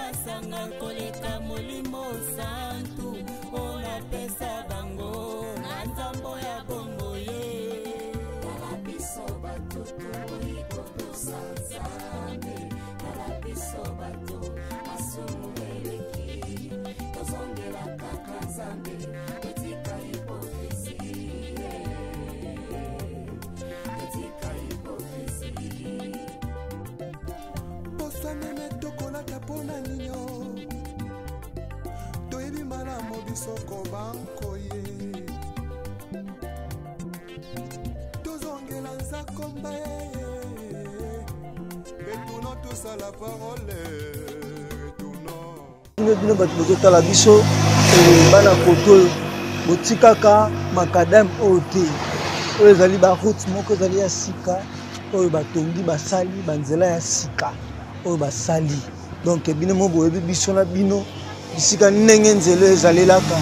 masanga koleka molimo santu ona pesa bango na nzambo ya bongo ye kala biso bato toiko tosanzambe kala biso bato masumu eleki tozongela kaka nzambe etika hipokrisi etika hipokrisi Bosanene tokolaka pona nino toyebi malamu biso kobanko ye tozongela nzakomba ye retournons tous à la parole retournons bino bato bozotala biso bana koto botikaka makadam oyo te oyo ezali baroute moko ezali ya sika oyo batongi basali banzela ya sika oyo basali donc bino mo boyebi biso na bino bisika ndenge nzela ezalelaka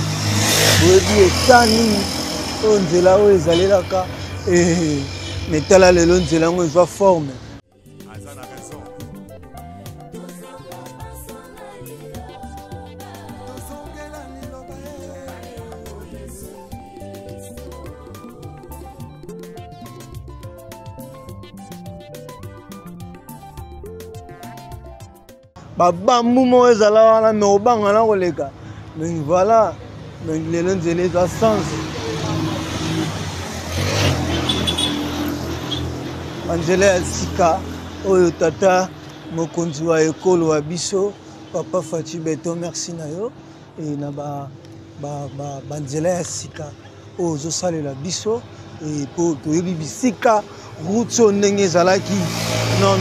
boyebi eta nini oyo nzela oyo ezalelaka metala lelo nzela yango ezwa forme. babambu mo ezala wana me obanga na koleka mais voilà mais lelo nzela eza sens banzela ya sika oyo tata mokonzi wa ekolo wa biso papa Fatou Beto merci na yo e na banzela ya sika oyo ozosalela biso e po toyebi bisika route oyo ndenge ezalaki non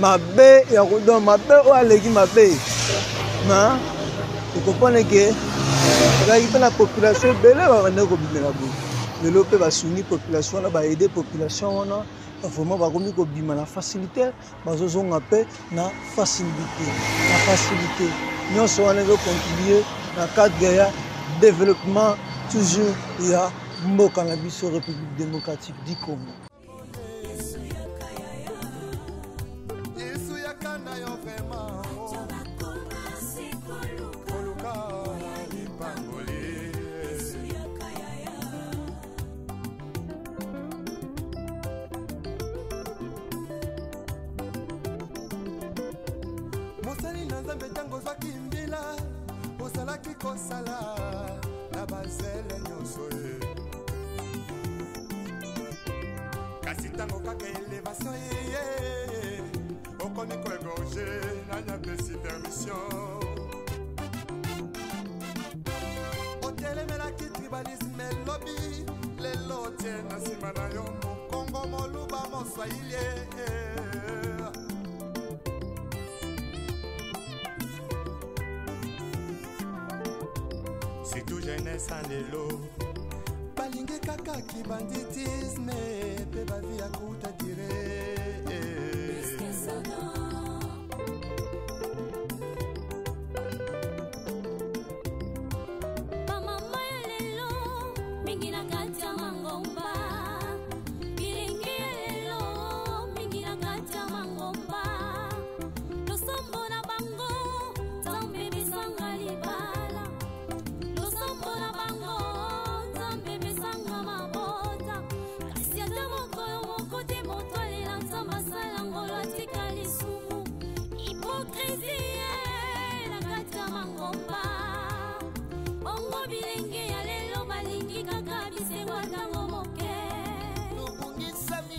mabe ya kodon mabe oyo aleki mabe ma ekopone ke ezalaki mpe na population ebele babande kobimela boye lelo mpe basuni population wana baede population wana vraiment bakomi kobima na facilité bazozonga mpe na facilité nyonso wana ezocontribue na cadre ya développement toujours ya mboka na biso République démocratique du Congo. mosali na nzambe ntango ozwaki mbila ozalaki kosala na bazele nyonso ye kasi ntango kaka elevation yeye okomi koegorge nanyapesi permission otelemelaki tribalisme elobi lelo tie na nsima na yo mokongo moluba moswahili surtout jeunesse en lelo balingi kaka kibanditisme pe bavi ya kuta dire bamama ya lelo mingi na kati ya mangomba bilingi ya lelo mingi na kati ya mangomba losombo na bango nzambe misanga libala losombola bango nzambe mesanga mabota kasi ata mokolo moko te moto alela nzambe asala ngolo atika lisumu hipokrisie na kati ya mangomba bongo bilenge ya lelo balingi kaka bisengo ntango moke tobungisami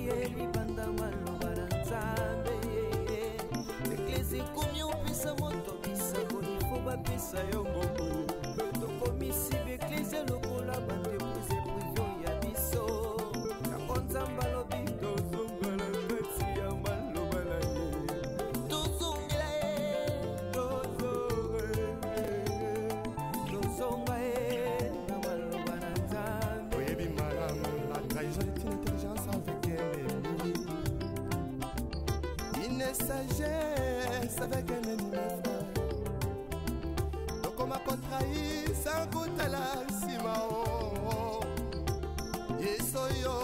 ye libanda maloba na nzambe eklesi komi opesa moto bisako ifo bapesa yo mbongo tokomisi beklesi lokola bandeprise privio ya biso yango nzambe alobi tozongala kati ya maloba na ye tozongela ye tozonga ye na maloba na nzambe oyebi malamu la trahison est une intelligence avec ennemi une sagesse avec un ennemi frère tokoma kotrahi sans kotala nsima o yesu oyo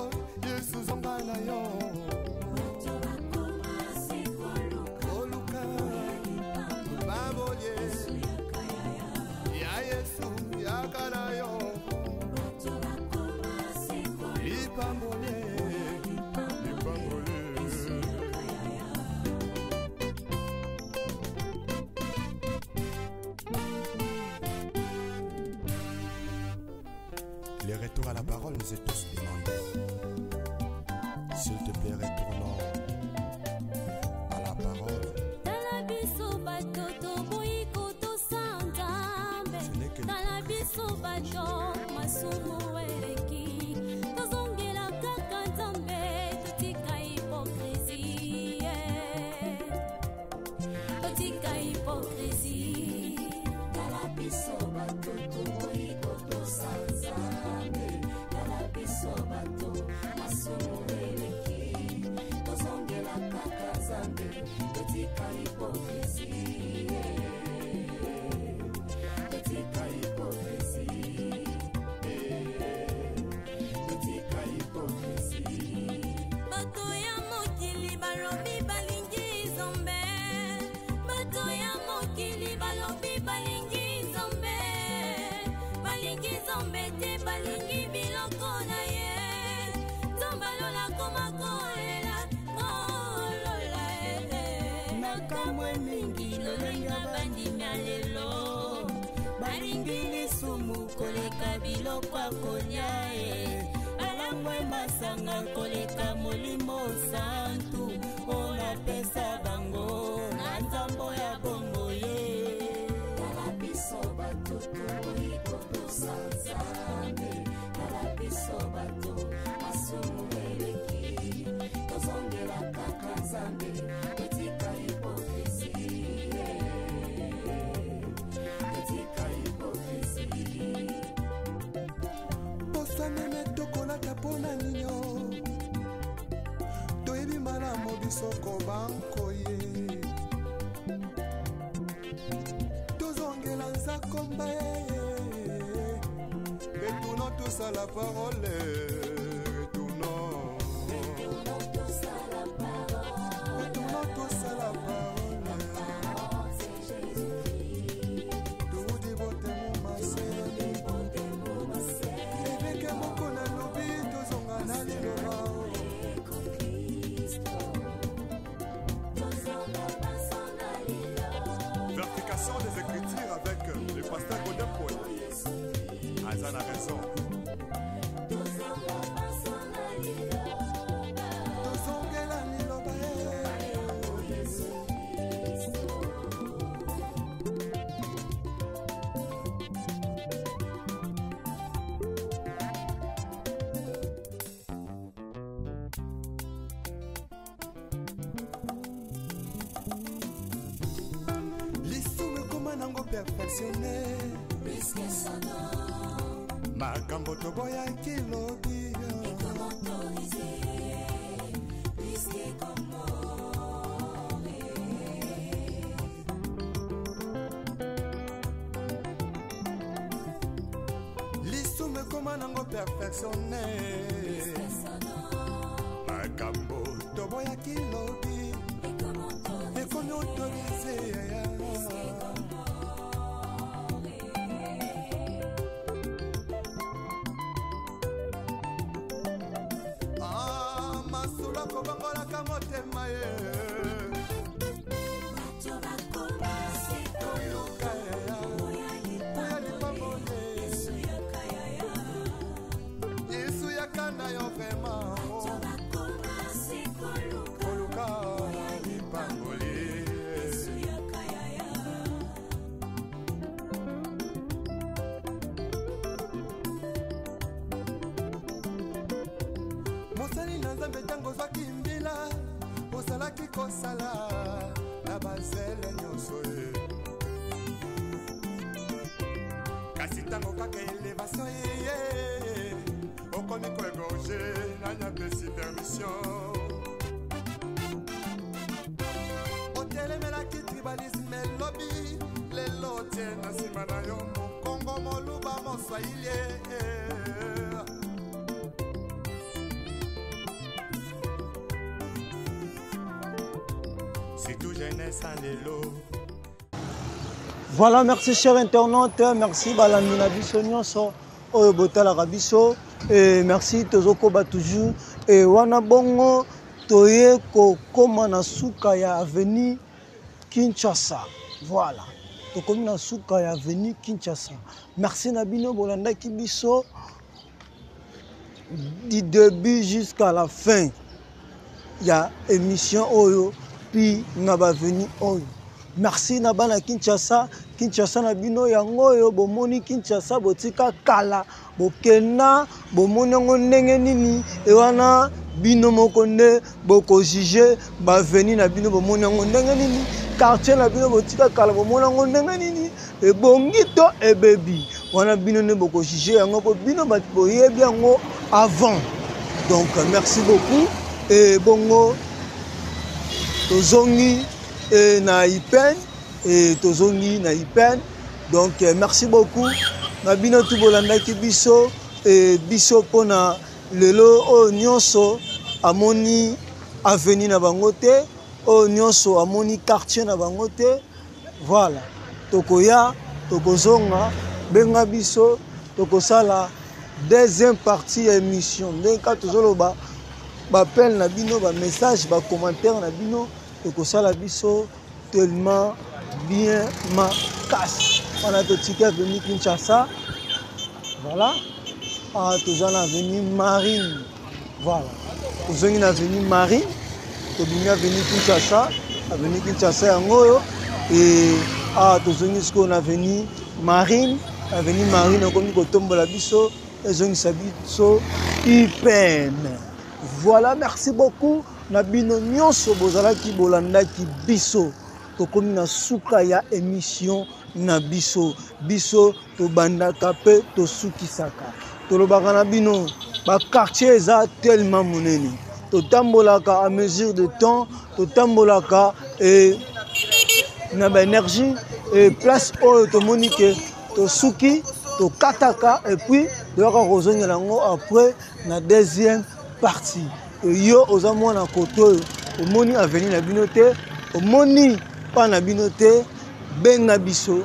yesu zonga na yo oluka babolie ya yesu yaka na yo lipambole Le retour à la parole nous est tous demandé. S'il te plaît, retournons à la parole. tala biso bato toboyi kotosa nzambe tala biso bato masumu eleki tozongela kaka nzambe totika hipokrisie tala biso bato toboyi kotosa nzambe tala biso bato masumu eleki tozongela kaka nzambe totika hipokrisie bato ya mokili balobi balingi nzambe bato ya mokili balobi balingi nzambe te balingi biloko na ye alingi lisumu koleka biloko akolia alangwe masanga koleka molimo santu olapesa bango na nzambo ya bongo ye tala biso bato toikotosa nzambe tala biso bato masumu eleki tozongela kaka nzambe etika hipokrisi etika hipokrisi bosanene tokolata mpona nino toyebi malamu bisoko bankoye tozongela nzakomba retournons tous à la parole retournons tous à la parole tout dévote mon massé eveke moko na lobi tozonga na liloba Verification des écritures avec le pasteur Godin Paul. Azan a raison. Perfectionné makambo toboya kilobi lisume koma nango perfectionné makambo toboya kilobi ekomi autorisé mosali na nzambe ntango ozwaki mbila ozalaki kosala na bazele nyonso ye kasi ntango kaka elevation ye okomi koegorge nanya pesi permission otelemelaki tribalisme elobi lelo tie na nsima na yo mokongo moluba moswahili Voilà, merci chers internautes, merci Balamina Biso Nyonso, Botala Rabiso, et merci Tozoko Batouju, et Wana Bongo, Toye Koma Nasuka ya Avenue Kinshasa. Voilà, Tokomi Nasuka ya Avenue Kinshasa. Merci Nabino Bolanda Kibiso, du début jusqu'à la fin. Il y a émission Oyo. Puis naba venu oyo. Merci nabana Kinshasa, Kinshasa nabino yango yo bomoni Kinshasa botika kala, bokena bomoni ngo ndenge nini e wana bino moko nde boko juger ba venu na bino bomoni ngo ndenge nini, quartier na bino botika kala bomoni ngo ndenge nini e bongito e bebi. Wana bino ne boko juger yango po bino ba boyebi yango avant. Donc merci beaucoup et bongo Tozongi na Ipen et Tozongi na Ipen. Donc merci beaucoup. Nabino tubolanda ki biso et biso pona lelo o nyonso amoni avenue na bangote o nyonso amoni quartier na bangote. Voilà. Tokoya, tokozonga benga biso tokosala deuxième partie émission. Ndeka tozoloba bapel na bino ba message ba commentaire na bino et que ça la biso tellement bien ma casse. On a tout ticket venu Kinshasa. Voilà. Ah, tous en avenue Marine. Voilà. Tous en avenue Marine. Tous en avenue Kinshasa. Avenue Kinshasa en Goyo. Et ah, tous en avenue Marine. Avenue Marine, on a comme tombe la biso. Et on s'habite hyper. Voilà, merci beaucoup. Nabino nyonso bozala ki bolanda ki biso. To komi na suka ya émission na biso. Biso to banda kapé to suki saka. To lobaka na bino ba quartier eza tellement monene. To tambolaka à mesure de temps, to tambolaka et na ba énergie et place oyo to monique to suki, to kataka et puis de la rejoindre lango après na deuxième partie. Yo oza mwana koto omoni avenir na binote omoni pa na binote benga biso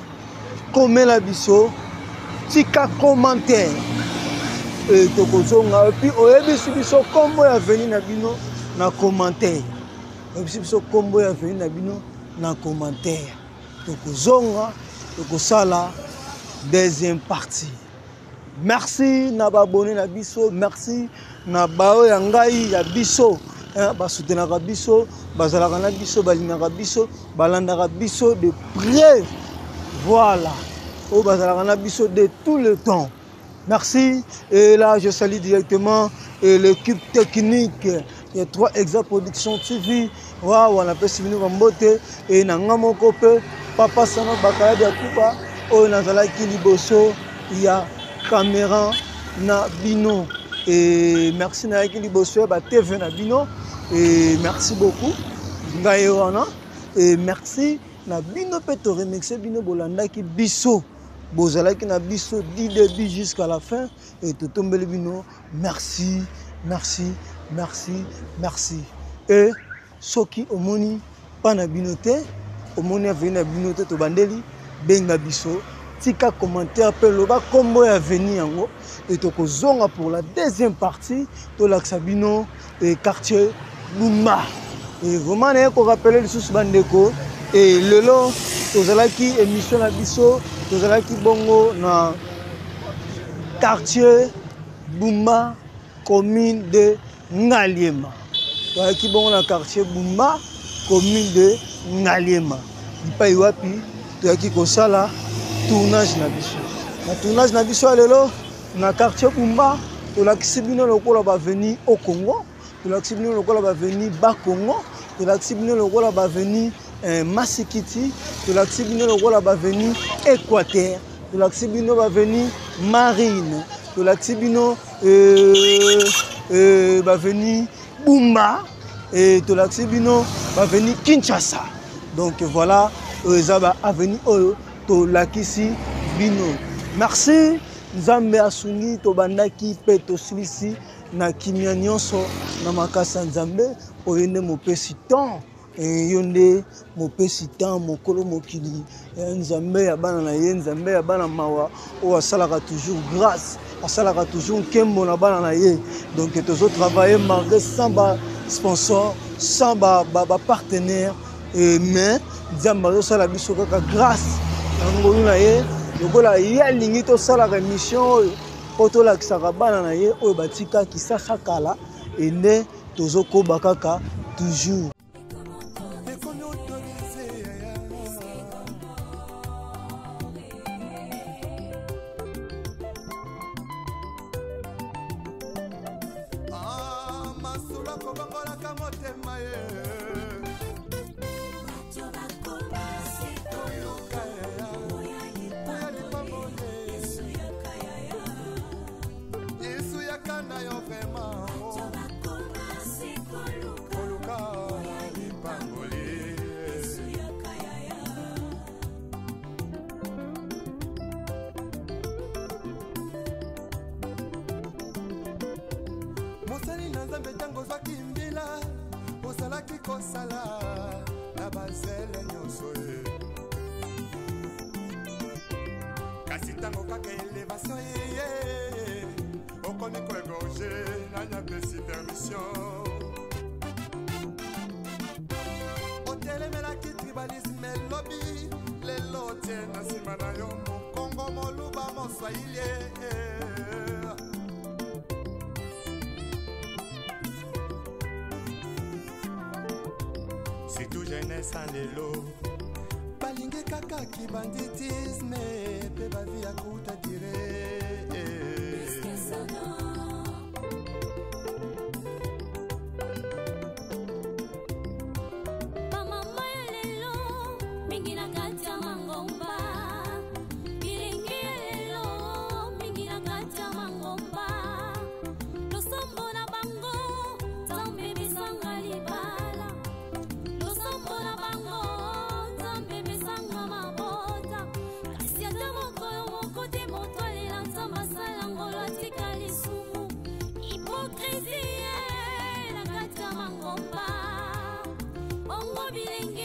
komela biso tika commentaire et tokozonga et puis oyebisi biso kombo ya avenir na bino na commentaire oyebisi biso kombo ya avenir na bino na commentaire tokozonga tokosala deuxième partie. Merci na babone na biso, merci na bao ya ngai ya biso, ba soutenaka biso, bazalaka na biso, balingaka biso, balandaka biso de près. Voilà. O bazalaka na biso de tout le temps. Merci. Et là je salue directement l'équipe technique. Il y a 3 Exa Production TV. Waouh, on appelle Sibino Bambote et nanga moko pe papa Sama Bakaya de Kupa. O nazalaki liboso, il y a caméra na bino et merci na yaki liboso ba TV na bino et merci beaucoup ngai wana et merci na bino pe to remercier bino bolanda ki biso bozalaki na biso du début jusqu'à la fin et to tombeli bino merci merci merci merci et soki omoni pa na bino te omoni aveni na bino te to bandeli benga biso tika commentaire pe loba kombo ya venir yango et tokozonga pour la deuxième partie to laksabino et quartier Bumba et vraiment ne ko rappeler lisusu bandeko et lelo tozalaki émission na biso tozalaki bongo na quartier Bumba commune de Ngaliema tozalaki bongo na quartier Bumba commune de Ngaliema ipai wapi tozalaki kosala tournage na biso. Na tournage na biso lelo na quartier Bumba, to la kisibino lokola ba venir au Congo, to la kisibino lokola ba venir ba Congo, to la kisibino lokola ba venir Masikiti, to la kisibino lokola ba venir Équateur, to la kisibino ba venir Marine, to la kisibino ba venir Bumba et to la kisibino ba venir Kinshasa. Donc voilà, ezaba avenir oyo to lakisi bino. Merci Nzambe asungi to bandaki pe to silisi na kimia nyonso na makasa Nzambe oyende mopesi temps yonde mopesi temps mokolo mokili Nzambe ya bana na ye Nzambe ya bana mawa o asalaka toujours grâce asalaka toujours kembo na bana na ye donc tozo travailler malgré sans ba sponsor sans ba partenaire mais Nzambe azosala biso kaka grâce ngolu na ye lokola ye alingi tosala émission oyo po tolakisaka bana na ye oyo batika kisasa kala ende tozokoba kaka toujours. Kasi tango kaka elevation ye okoni koegorge nanya pesi permission otelemela ki tribalisme lobby lelo tie na nsima na yo moluba moswahili. C'est tout jeunesse en lelo balingi kaka ki banditisme pe bavi ya kuta dire. Hypocrisie, la kata mangomba, bongo bilenge.